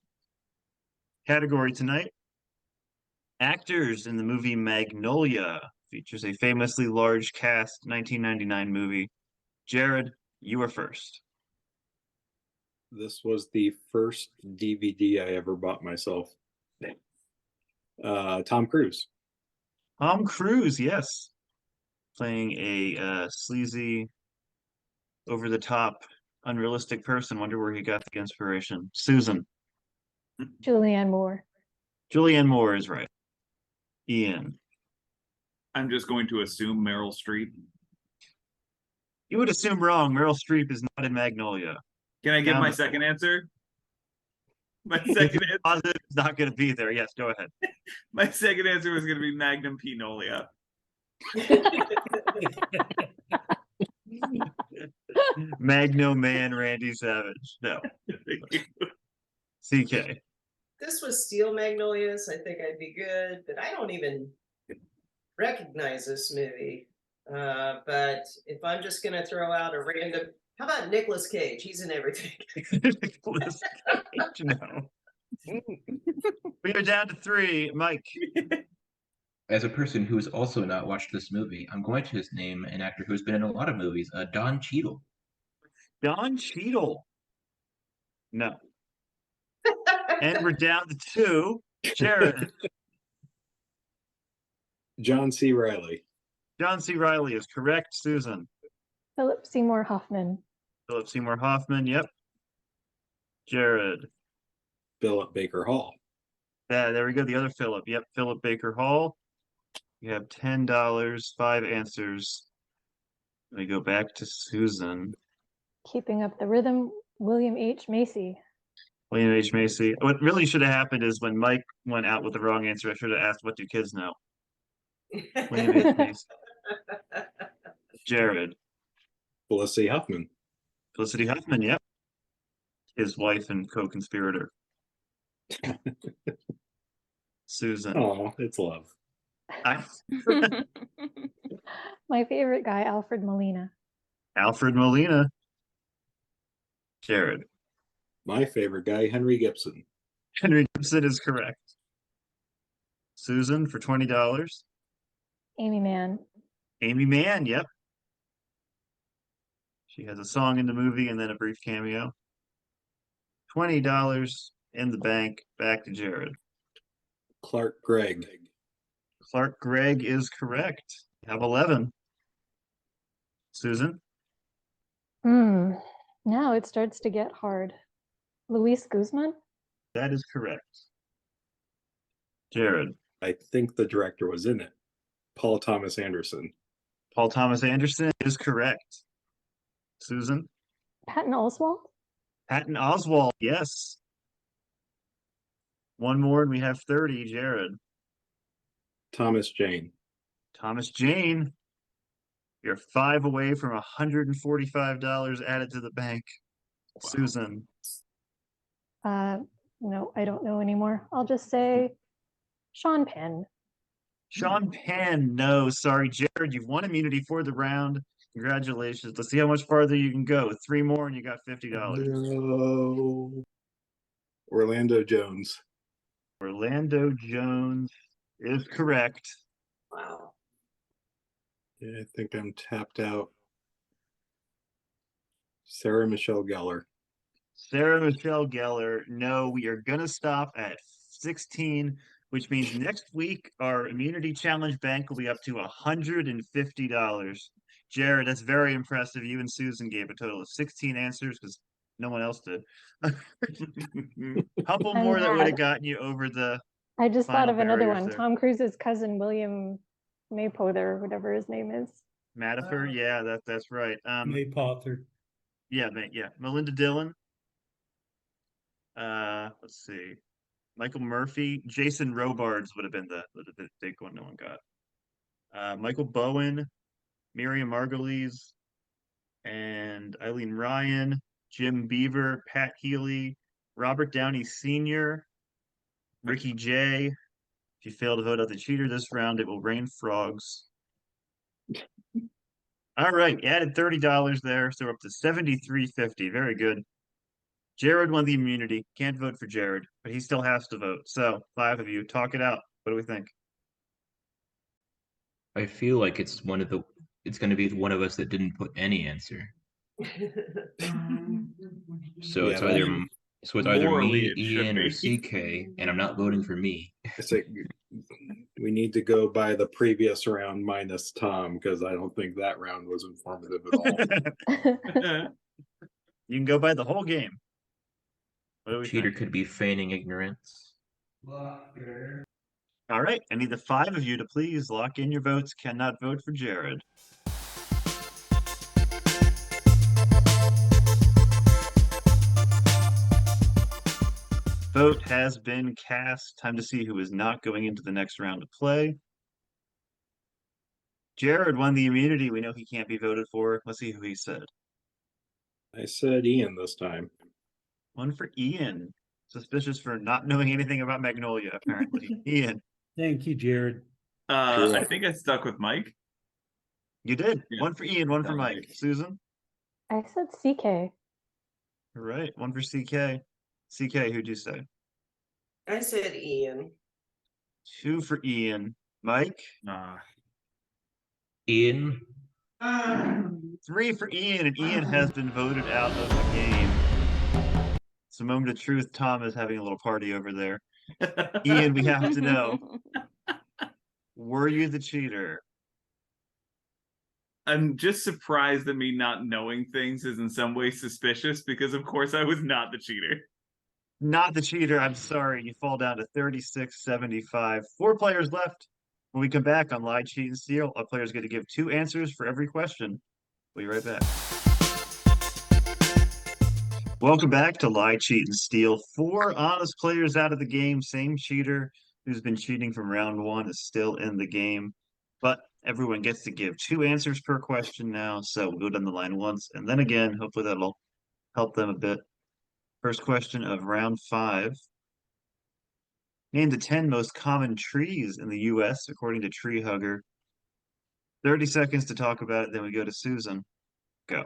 Category tonight: actors in the movie Magnolia. Features a famously large cast 1999 movie. Jared, you are first. This was the first DVD I ever bought myself. Tom Cruise. Tom Cruise, yes. Playing a sleazy, over-the-top, unrealistic person. Wonder where he got the inspiration. Susan. Julianne Moore. Julianne Moore is right. Ian. I'm just going to assume Meryl Streep. You would assume wrong. Meryl Streep is not in Magnolia. Can I give Down my to second answer? My If second you're answer, positive it's not going to be there. Yes, go ahead. my second answer was going to be Magnum Pinolia. Magno Man Randy Savage. No. CK. This was Steel Magnolias. I think I'd be good, but I don't even recognize this movie. But if I'm just gonna throw out a random, how about Nicolas Cage? He's in everything. Nicolas Cage, no. We are down to 3. Mike. As a person who has also not watched this movie, I'm going to name an actor who's been in a lot of movies, Don Cheadle. Don Cheadle. No. And we're down to 2. Jared. John C. Reilly. John C. Reilly is correct. Susan. Philip Seymour Hoffman. Philip Seymour Hoffman. Yep. Jared. Philip Baker Hall. There we go. The other Philip. Yep. Philip Baker Hall. You have $10. 5 answers. Let me go back to Susan. Keeping Up the Rhythm. William H. Macy. William H. Macy. What really should have happened is when Mike went out with the wrong answer, I should have asked, what do kids know? William H. Macy. Jared. Felicity Huffman. Felicity Huffman, yep. His wife and co-conspirator. Susan. Oh, it's love. My favorite guy, Alfred Molina. Alfred Molina. Jared. My favorite guy, Henry Gibson. Henry Gibson is correct. Susan for $20. Amy Mann. Amy Mann, yep. She has a song in the movie and then a brief cameo. $20 in the bank. Back to Jared. Clark Gregg. Clark Gregg is correct. You have 11. Susan. Now it starts to get hard. Luis Guzman. That is correct. Jared. I think the director was in it. Paul Thomas Anderson. Paul Thomas Anderson is correct. Susan. Patton Oswalt. Patton Oswalt, yes. One more and we have 30. Jared. Thomas Jane. Thomas Jane. You're 5 away from $145 added to the bank. Wow. Susan. No, I don't know anymore. I'll just say Sean Penn. Sean Penn. No, sorry, Jared. You've won immunity for the round. Congratulations. Let's see how much farther you can go. 3 more and you got $50. No. Orlando Jones. Orlando Jones is correct. Wow. Yeah, I think I'm tapped out. Sarah Michelle Gellar. Sarah Michelle Gellar. No, we are going to stop at 16, which means next week our immunity challenge bank will be up to $150. Jared, that's very impressive. You and Susan gave a total of 16 answers because no one else did. A couple more that would have gotten you over the. I just thought of another one. There. Tom Cruise's cousin, William Maypother, whatever his name is. Madifer, yeah, that's right. Maypother. Yeah, Melinda Dillon. Let's see. Michael Murphy, Jason Robards would have been the big one no one got. Michael Bowen, Miriam Margolyes, and Eileen Ryan, Jim Beaver, Pat Healy, Robert Downey Sr., Ricky J. If you fail to vote out the cheater this round, it will rain frogs. All right, you added $30 there, so we're up to $73.50. Very good. Jared won the immunity. Can't vote for Jared, but he still has to vote. So, 5 of you, talk it out. What do we think? I feel like it's going to be one of us that didn't put any answer. So Yeah, it's either that- so it's either Morally, me, it should Ian, or be. CK, and I'm not voting for me. I say we need to go by the previous round minus Tom because I don't think that round was informative at all. You can go by the whole game. What do we Cheater think? could be feigning ignorance. All right, I need the 5 of you to please lock in your votes. Cannot vote for Jared. Vote has been cast. Time to see who is not going into the next round of play. Jared won the immunity. We know he can't be voted for. Let's see who he said. I said Ian this time. One for Ian. Suspicious for not knowing anything about Magnolia, apparently. Ian, Thank you, Jared. I think I stuck with Mike. you did. Yeah. One for Ian, one for No, Mike. Mike. Susan? I said CK. All right, one for CK. CK, who'd you say? I said Ian. 2 for Ian. Mike? Ian, 3 for Ian, and Ian has been voted out of the game. It's a moment of truth. Tom is having a little party over there. Ian, we have to know. Were you the cheater? I'm just surprised that me not knowing things is in some way suspicious because, of course, I was not the cheater. Not the cheater. I'm sorry. You fall down to 36.75. 4 players left. When we come back on Lie, Cheat, and Steal, our players get to give 2 answers for every question. We'll be right back. Welcome back to Lie, Cheat, and Steal. 4 honest players out of the game. Same cheater who's been cheating from round 1 is still in the game. But everyone gets to give 2 answers per question now. So we'll go down the line once and then again. Hopefully that'll help them a bit. First question of round 5. Name the 10 most common trees in the U.S. according to Tree Hugger. 30 seconds to talk about it, then we go to Susan. Go.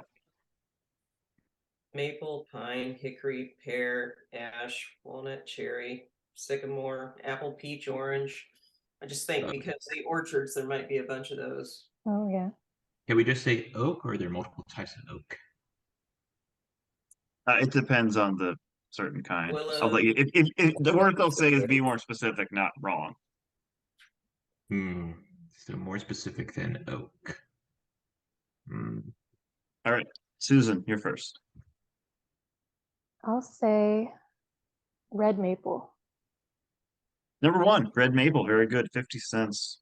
Maple, pine, hickory, pear, ash, walnut, cherry, sycamore, apple, peach, orange. I just think because the orchards, there might be a bunch of those. Oh, yeah. can we just say oak, or are there multiple types of oak? It depends on the certain kind. Willow. I'll let you. If the word they'll say is be more specific, not wrong. So more specific than oak. All right, Susan, you're first. I'll say red maple. Number 1, red maple. Very good. 50 cents.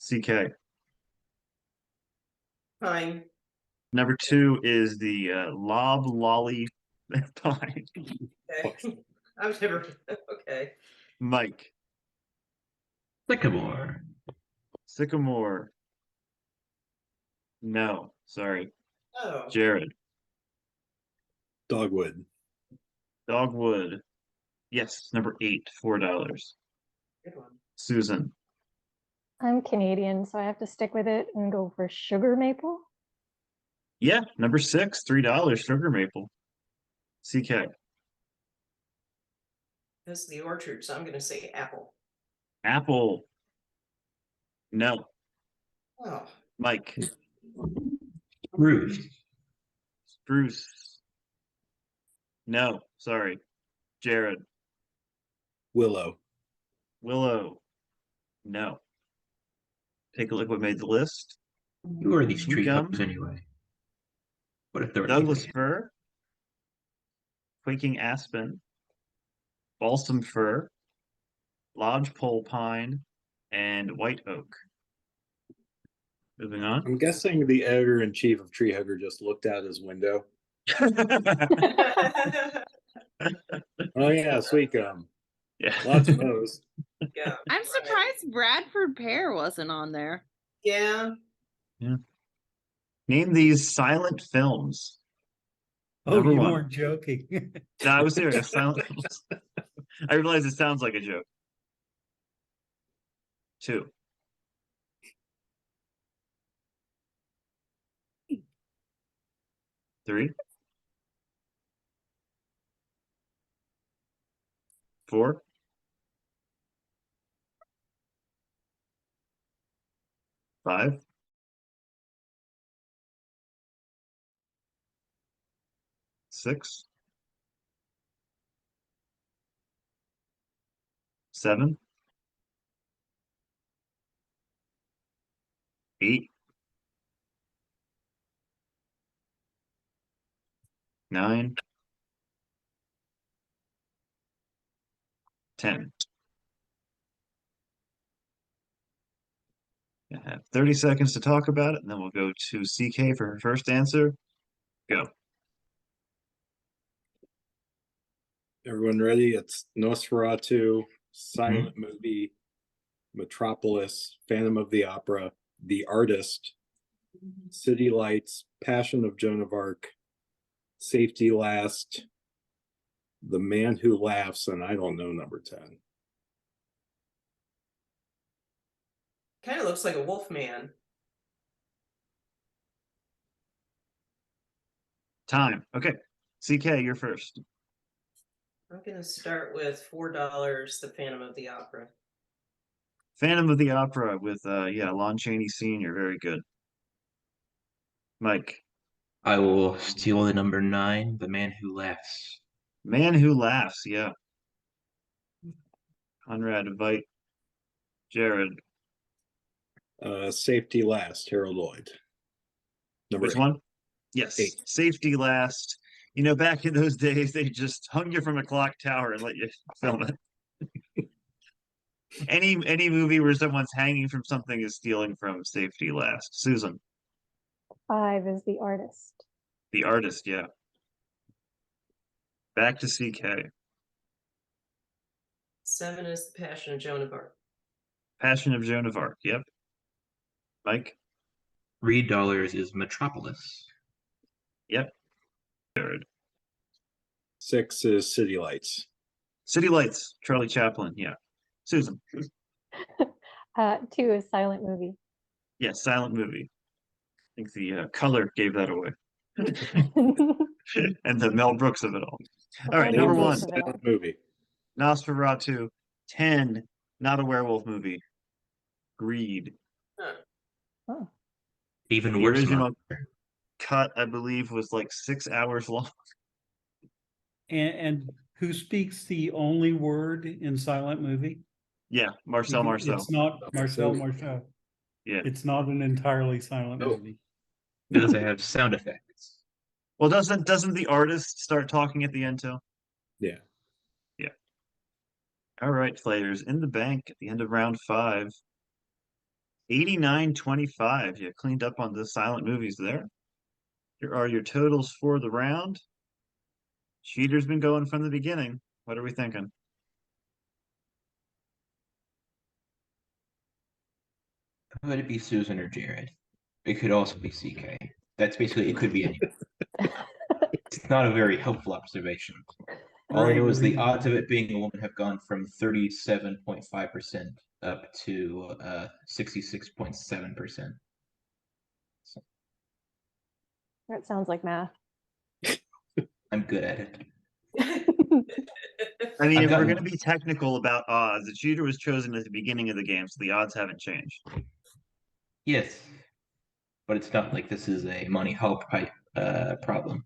CK. Pine. Number 2 is the loblolly pine. Okay. I've never. Okay. Mike. Sycamore. Sycamore. No, sorry. Oh. Jared. Dogwood. Dogwood. Yes, number 8, $4. Good one. Susan. I'm Canadian, so I have to stick with it and go for sugar maple. Yeah, number 6, $3, sugar maple. CK. That's the orchard, so I'm going to say apple. Apple. No. Oh. Mike. Spruce. Spruce. No, sorry. Jared. Willow. Willow. No. Take a look what made the list. Who are these tree Gum. huggers anyway? What authority? Douglas fir. Quaking aspen. Balsam fir. Lodgepole pine. And white oak. Moving on. I'm guessing the editor-in-chief of Tree Hugger just looked out his window. Oh yeah, sweet gum. Yeah. Lots of those. Yeah. I'm surprised Bradford pear wasn't on there. Yeah. Name these silent films. Oh, Number you one. weren't joking. No, I was serious. Silent films. I realize it sounds like a joke. 2. 3. 4. 5. 6. 7. 8. 9. 10. I have 30 seconds to talk about it, and then we'll go to CK for her first answer. Go. Everyone ready? It's Nosferatu, silent movie, Metropolis, Phantom of the Opera, The Artist, City Lights, Passion of Joan of Arc, Safety Last, The Man Who Laughs, and I don't know number 10. Kind of looks like a wolf man. Time. Okay. CK, you're first. I'm gonna start with $4, The Phantom of the Opera. Phantom of the Opera with Lon Chaney Sr. Very good. Mike. I will steal the number 9, The Man Who Laughs. Man Who Laughs, yeah. Conrad, invite Jared. Safety Last, Harold Lloyd. Number Which 8. one? Yes. 8. Safety Last. You know, back in those days, they just hung you from a clock tower and let you film it. Any movie where someone's hanging from something is stealing from Safety Last. Susan. 5 is The Artist. The Artist, yeah. Back to CK. 7 is The Passion of Joan of Arc. Passion of Joan of Arc, yep. Mike. $3 is Metropolis. Yep. Jared. 6 is City Lights. City Lights, Charlie Chaplin, yeah. Susan. 2 is Silent Movie. Yeah, silent movie. I think the color gave that away. And the Mel Brooks of it all. All right, And number the one. Brooks of it all. Silent movie. Nosferatu. 10, not a werewolf movie. Greed. Oh. Even The worse. original Monster. cut, I believe, was like 6 hours long. And who speaks the only word in silent movie? Yeah, Marcel Marceau. It's not Marcel Marceau. Yeah. It's not an entirely silent Oh. movie. Does it have sound effects? Well, doesn't the artist start talking at the end too? Yeah. All right, players in the bank at the end of round 5. 89-25. You cleaned up on the silent movies there. Here are your totals for the round. Cheater's been going from the beginning. What are we thinking? Could it be Susan or Jared? It could also be CK. That's basically, it could be anyone. It's not a very helpful observation. All I know is the odds of it being a woman have gone from 37.5% up to 66.7%. That sounds like math. I'm good at it. I mean, I've if we're gotten- going to be technical about odds, the cheater was chosen at the beginning of the game, so the odds haven't changed. Yes, but it's not like this is a money help problem.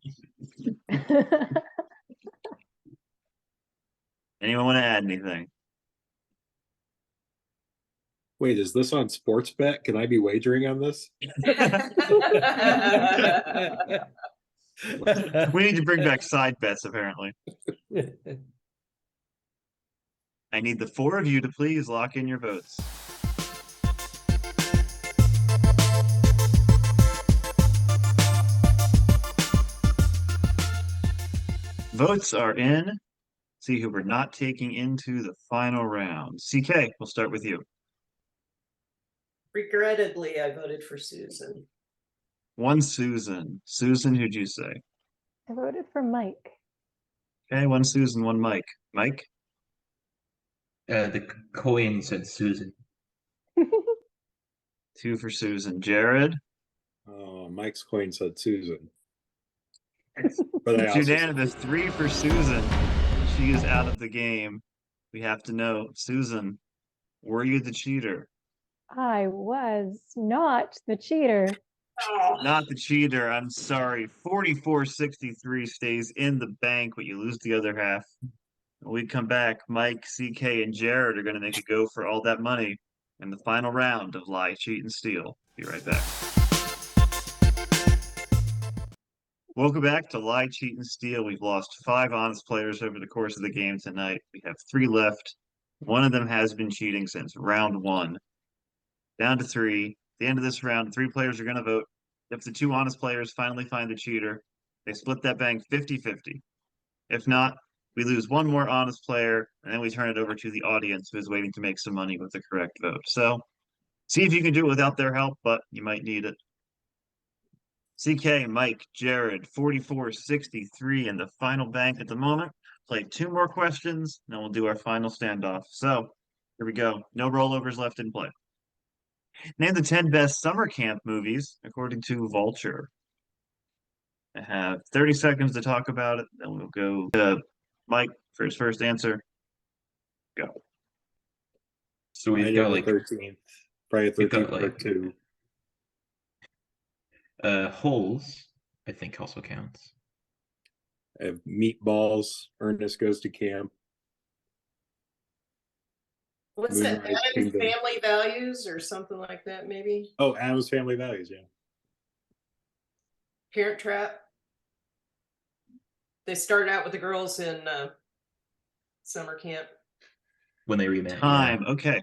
Anyone want to add anything? Wait, is this on Sports Bet? Can I be wagering on this? We need to bring back side bets, apparently. I need the 4 of you to please lock in your votes. Votes are in. See who we're not taking into the final round. CK, we'll start with you. Regrettably, I voted for Susan. One Susan. Susan, who'd you say? I voted for Mike. Okay, one Susan, one Mike. Mike? The coin said Susan. Two for Susan. Jared? Mike's coin said Susan. But I It's also unanimous. Three for Susan. She is out of the game. We have to know, Susan, were you the cheater? I was not the cheater. Oh, Not the cheater. I'm sorry. 44.63 stays in the bank, but you lose the other half. When we come back, Mike, CK, and Jared are going to make a go for all that money in the final round of Lie, Cheat, and Steal. Be right back. Welcome back to Lie, Cheat, and Steal. We've lost 5 honest players over the course of the game tonight. We have 3 left. One of them has been cheating since round 1. Down to 3. At the end of this round, 3 players are going to vote. If the 2 honest players finally find the cheater, they split that bank 50-50. If not, we lose 1 more honest player, and then we turn it over to the audience who is waiting to make some money with the correct vote. So, see if you can do it without their help, but you might need it. CK, Mike, Jared, 44.63 in the final bank at the moment. Play 2 more questions, then we'll do our final standoff. So, here we go. No rollovers left in play. Name the 10 best summer camp movies according to Vulture. I have 30 seconds to talk about it, then we'll go to Mike for his first answer. Go. So we've Friday got the like 13th. Friday the we've got 13th like part 2. Holes, I think also counts. I have Meatballs. Ernest Goes to Camp. What's that? Moonrise Adam's Kingdom. Family Values or something like that, maybe? Oh, Adam's Family Values, yeah. Parent Trap. They started out with the girls in summer camp. When they rematch. Time. Okay.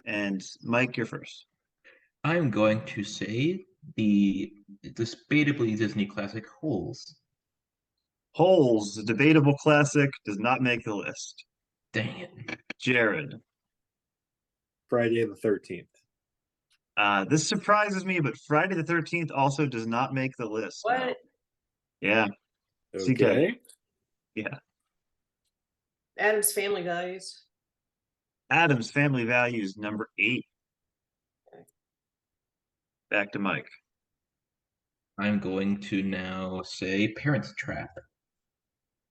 And Mike, you're first. I'm going to say the debatably Disney classic Holes. Holes, the debatable classic, does not make the list. Dang it. Jared. Friday the 13th. This surprises me, but Friday the 13th also does not make the list. No. What? Yeah. CK. Okay. Yeah. Adam's Family Values. Adam's Family Values, number 8. Back to Mike. I'm going to now say Parent Trap.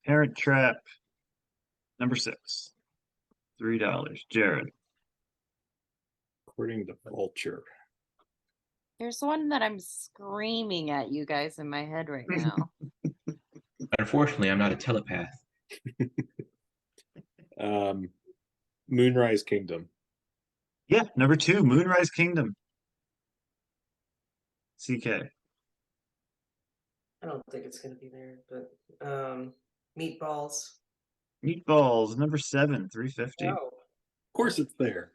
Parent Trap, number 6. $3. Jared. According to Vulture. There's one that I'm screaming at you guys in my head right now. Unfortunately, I'm not a telepath. Moonrise Kingdom. Yeah, number 2, Moonrise Kingdom. CK. I don't think it's going to be there, but Meatballs. Meatballs, number 7, $3.50. Oh. Of course it's there.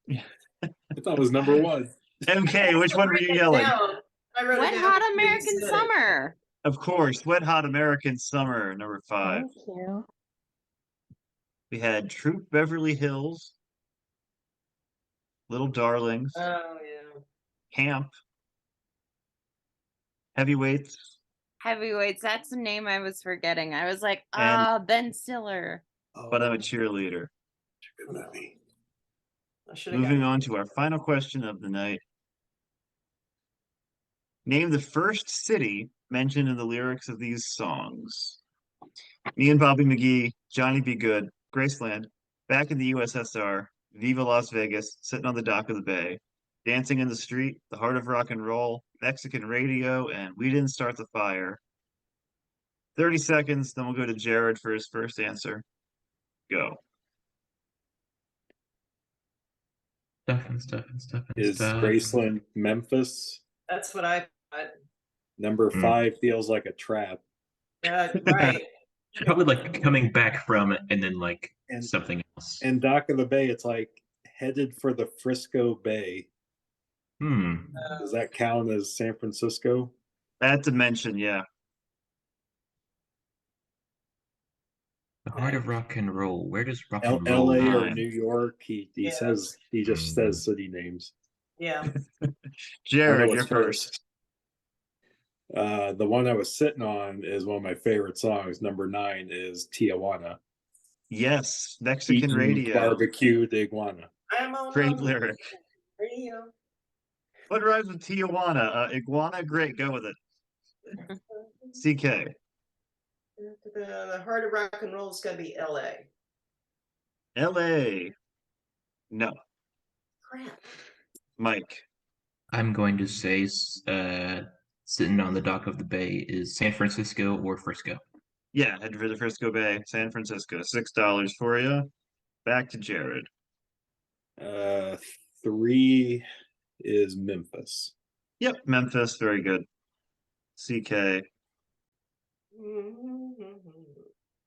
Yeah. I thought it was number 1. MK, which one were you yelling? I wrote it Wet down. Hot American Summer. Of course, Wet Hot American Summer, number 5. Thank you. We had Troop Beverly Hills, Little Darlings, Oh, yeah. Camp, Heavyweights, Heavyweights, that's the name I was forgetting. I was like, And- Ben Stiller. But I'm a Cheerleader. Good movie. I should have Moving on to our final question of the night. Name the first city mentioned in the lyrics of these songs. Me and Bobby McGee, Johnny Be Good, Graceland, Back in the USSR, Viva Las Vegas, Sitting on the Dock of the Bay, Dancing in the Street, The Heart of Rock and Roll, Mexican Radio, and We Didn't Start the Fire. 30 seconds, then we'll go to Jared for his first answer. Go. Stuff. Is Graceland Memphis? That's what I thought. Number 5 feels like a trap. Right. Probably like coming back from it and then like And- something else. And Dock of the Bay, it's like headed for the Frisco Bay. Does that count as San Francisco? That dimension, yeah. The Heart of Rock and Roll. Where does rock and roll LA or lie? New York? He Yeah. says he just says city names. Yeah. I know Jared, what's you're first. The one I was sitting on is one of my favorite songs. Number 9 is Tijuana. Yes, Mexican Eating radio. barbecued iguana. I'm on Great the lyric. radio. What rhymes with Tijuana? Iguana? Great, go with it. CK. The heart of rock and roll's gotta be LA. LA. No. Crap. Mike. I'm going to say sitting on the dock of the bay is San Francisco or Frisco. Yeah, head for the Frisco Bay, San Francisco. $6 for you. Back to Jared. 3 is Memphis. Yep, Memphis. Very good. CK.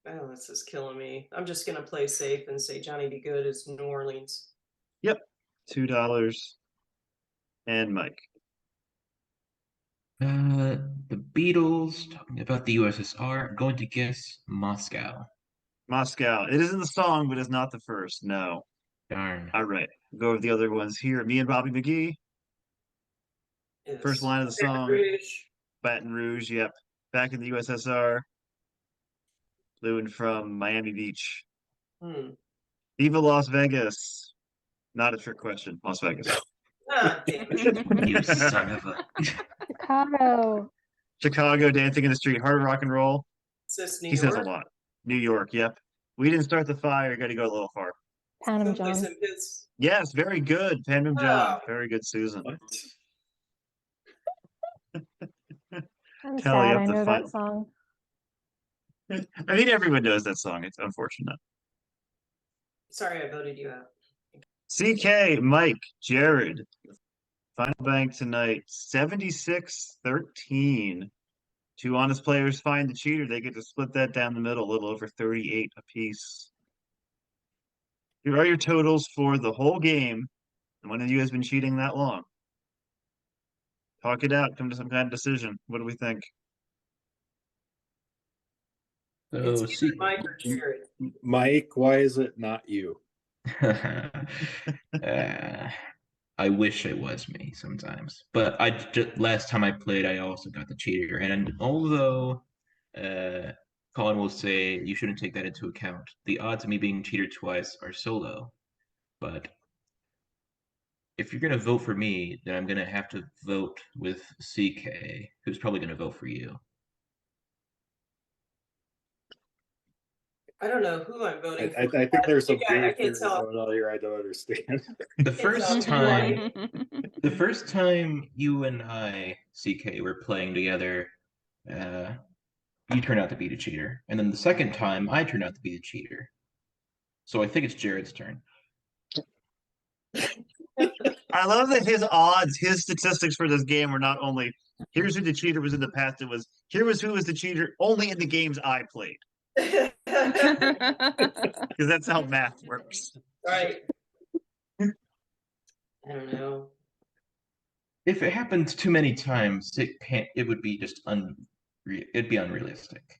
Oh, this is killing me. I'm just gonna play safe and say Johnny Be Good is New Orleans. Yep, $2. And Mike. The Beatles, talking about the USSR, I'm going to guess Moscow. Moscow. It is in the song, but it's not the first. No. Darn. All right. Go over the other ones here. Me and Bobby McGee. First line of the song. Baton Rouge. Yep. Back in the USSR. Flew in from Miami Beach. Viva Las Vegas. Not a trick question. Las Vegas. Ah, damn it. You son of a. Chicago. Chicago, Dancing in the Street. Hard Rock and Roll. Is this New He York? says a lot. New York. Yep. We didn't start the fire. Got to go a little far. Panam Someplace John. in Pitts- Yes, very good. Pandem John. Oh. Very good, Susan. What? I'm Tally sad up I the know final. that song. I mean, everyone knows that song. It's unfortunate. Sorry, I voted you out. CK, Mike, Jared. Final bank tonight, 76-13. Two honest players find the cheater. They get to split that down the middle, a little over 38 apiece. Here are your totals for the whole game. And one of you has been cheating that long. Talk it out. Come to some kind of decision. What do we think? It's So, either Mike or Jared. Mike, why is it not you? I wish it was me sometimes, but last time I played, I also got the cheater, and although Colin will say you shouldn't take that into account, the odds of me being cheated twice are so low. But if you're gonna vote for me, then I'm gonna have to vote with CK, who's probably gonna vote for you. I don't know who I'm voting I for. think there's some I weird can't things tell. going on here I don't understand. The It's first why. time you and I, CK, were playing together, you turned out to be the cheater. And then the second time, I turned out to be the cheater. So I think it's Jared's turn. I love that his odds, his statistics for this game were not only here's who the cheater was in the past, it was here was who was the cheater only in the games I played. Because that's how math works. Right. I don't know. If it happens too many times, it would be just it'd be unrealistic.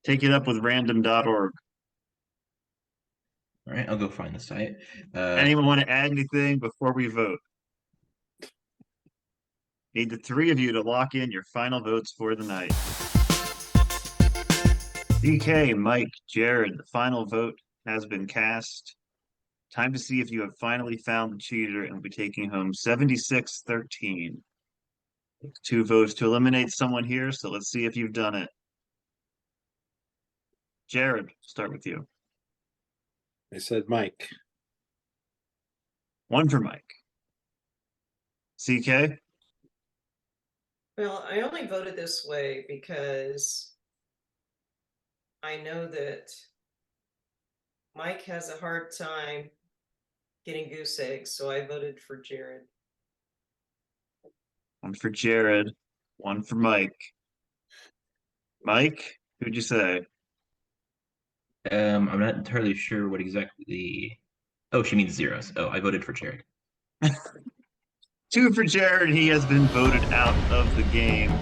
Take it up with random.org. All right, I'll go find the site. Anyone want to add anything before we vote? Need the three of you to lock in your final votes for the night. DK, Mike, Jared, the final vote has been cast. Time to see if you have finally found the cheater and will be taking home 76-13. 2 votes to eliminate someone here, so let's see if you've done it. Jared, start with you. I said Mike. 1 for Mike. CK? Well, I only voted this way because I know that Mike has a hard time getting goose eggs, so I voted for Jared. 1 for Jared, 1 for Mike. Mike, who'd you say? I'm not entirely sure what exactly. Oh, she means zeros. Oh, I voted for Jared. 2 for Jared. He has been voted out of the game.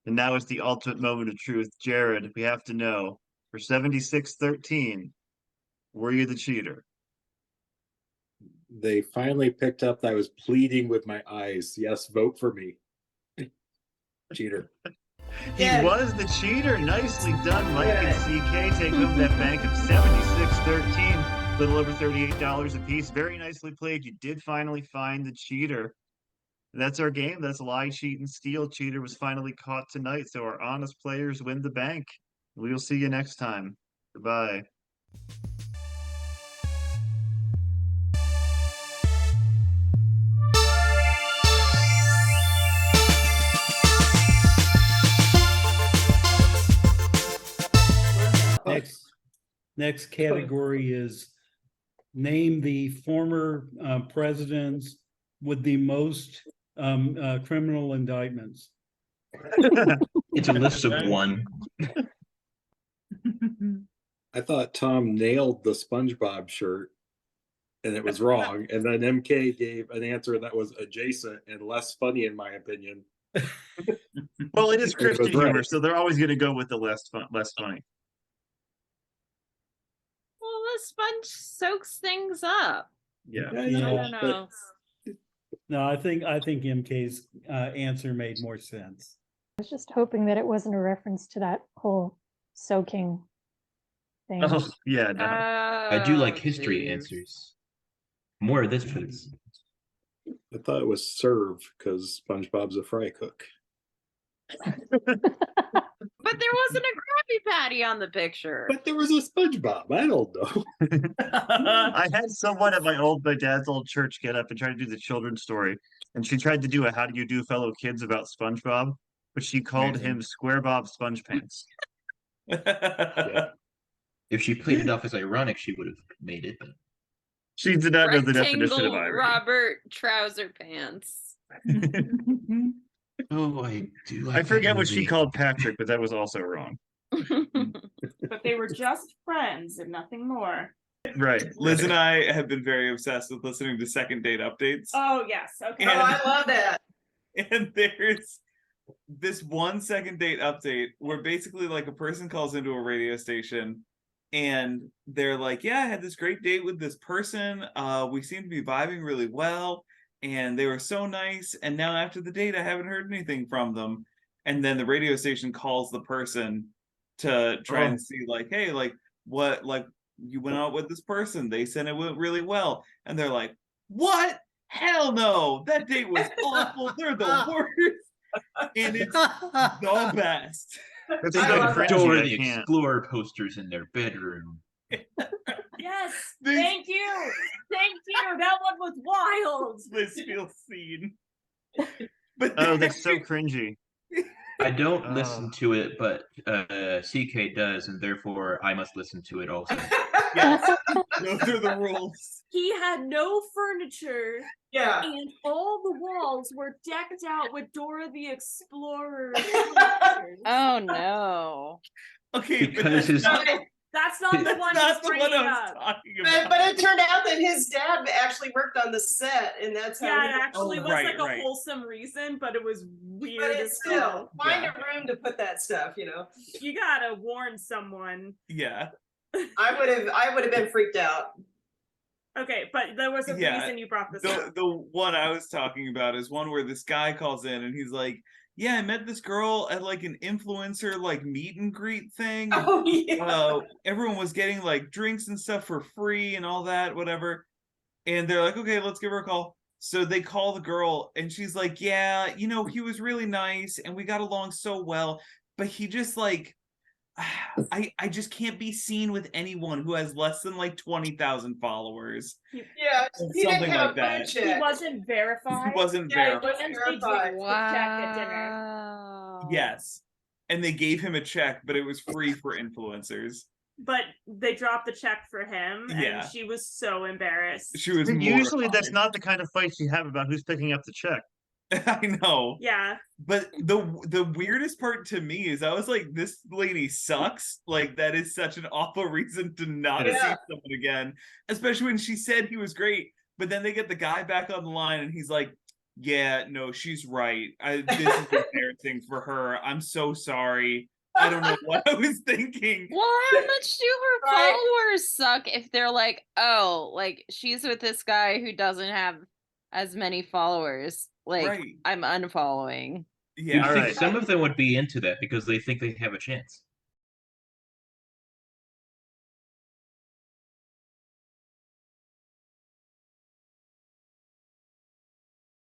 And now it's the ultimate moment of truth. Jared, we have to know, for 76-13, were you the cheater? They finally picked up that I was pleading with my eyes. Yes, vote for me. Cheater. He Yeah. was the cheater. Nicely done. Mike and CK take home that bank of 76.13, a little over $38 a piece. Very nicely played. You did finally find the cheater. That's our game. That's lie, cheat, and steal. Cheater was finally caught tonight, so our honest players win the bank. We will see you next time. Goodbye. Next category is name the former presidents with the most criminal indictments. It's a list of one. I thought Tom nailed the SpongeBob shirt and it was wrong. And then MK gave an answer that was adjacent and less funny, in my opinion. Well, it is And it was Christian humor, right. so they're always going to go with the less funny. Well, the sponge soaks things up. Yeah. I Yeah, don't know. No, I think MK's answer made more sense. I was just hoping that it wasn't a reference to that whole soaking thing. Oh, yeah. No. I do like history geez. answers. More of this, please. I thought it was serve because SpongeBob's a fry cook. But there wasn't a Krabby Patty on the picture. But there was a SpongeBob. I don't know. I had someone at my dad's old church get up and try to do the children's story. And she tried to do a how do you do fellow kids about SpongeBob, but she called him Square Bob Sponge Pants. Yeah. If she played it off as ironic, she would have made it. She did not know the definition of Rectangle irony. Robert trouser pants. Oh, I do like I forget that what she movie. called Patrick, but that was also wrong. But they were just friends and nothing more. Right. Liz and I have been very obsessed with listening to second date updates. Oh, yes. Okay. Oh, I love that. And there's this 1 second date update where basically like a person calls into a radio station and they're like, yeah, I had this great date with this person. We seem to be vibing really well. And they were so nice. And now after the date, I haven't heard anything from them. And then the radio station calls the person to try and see like, hey, like what, like you went out with this person. They said it went really well. And they're like, what? Hell no. That date was awful. They're the worst. And it's the best. That's I so love that. cringy, Dora I the can't. Explorer posters in their bedroom. Yes. This- Thank you. Thank you. That one was wild. This feels seen. But Oh, that's so cringy. I don't Oh. listen to it, but CK does, and therefore I must listen to it also. yes, those are the rules. He had no furniture Yeah. and all the walls were decked out with Dora the Explorer pictures. Oh no. Okay, Because his That's not the one that's he's the one bringing I was up. talking But, about. but it turned out that his dad actually worked on the set, and that's how. Yeah, he it actually Oh, was right, like a right. whole reason, but it was weird But as it's still hell. find Yeah. a room to put that stuff. You know, You gotta warn someone. Yeah. I would have been freaked out. Okay, but there was a Yeah, reason you brought this The up. the one I was talking about is one where this guy calls in and he's like, yeah, I met this girl at like an influencer like meet and greet thing. Oh yeah. Everyone was getting like drinks and stuff for free and all that, whatever. And they're like, okay, let's give her a call. So they call the girl and she's like, yeah, you know, he was really nice and we got along so well, but he just like, I just can't be seen with anyone who has less than like 20,000 followers. Yeah, Or he didn't something have like a that. food He check. wasn't verified. He wasn't Yeah, he verified. wasn't And they verified. did the check at dinner. Wow. Yes. And they gave him a check, but it was free for influencers. But they dropped the check for him, and Yeah. she was so embarrassed. She was Usually that's mortified. not the kind of fights you have about who's picking up the check. I know. Yeah, But the weirdest part to me is I was like, this lady sucks. Like that is such an awful reason to not Yeah. see someone again. Especially when she said he was great. But then they get the guy back on the line and he's like, yeah, no, she's right. This is embarrassing for her. I'm so sorry. I don't know what I was thinking. Well, how much do her Right. followers suck if they're like, oh, like she's with this guy who doesn't have as many followers? Like, Right. I'm unfollowing. You'd Yeah. think Alright. some of them would be into that because they think they have a chance.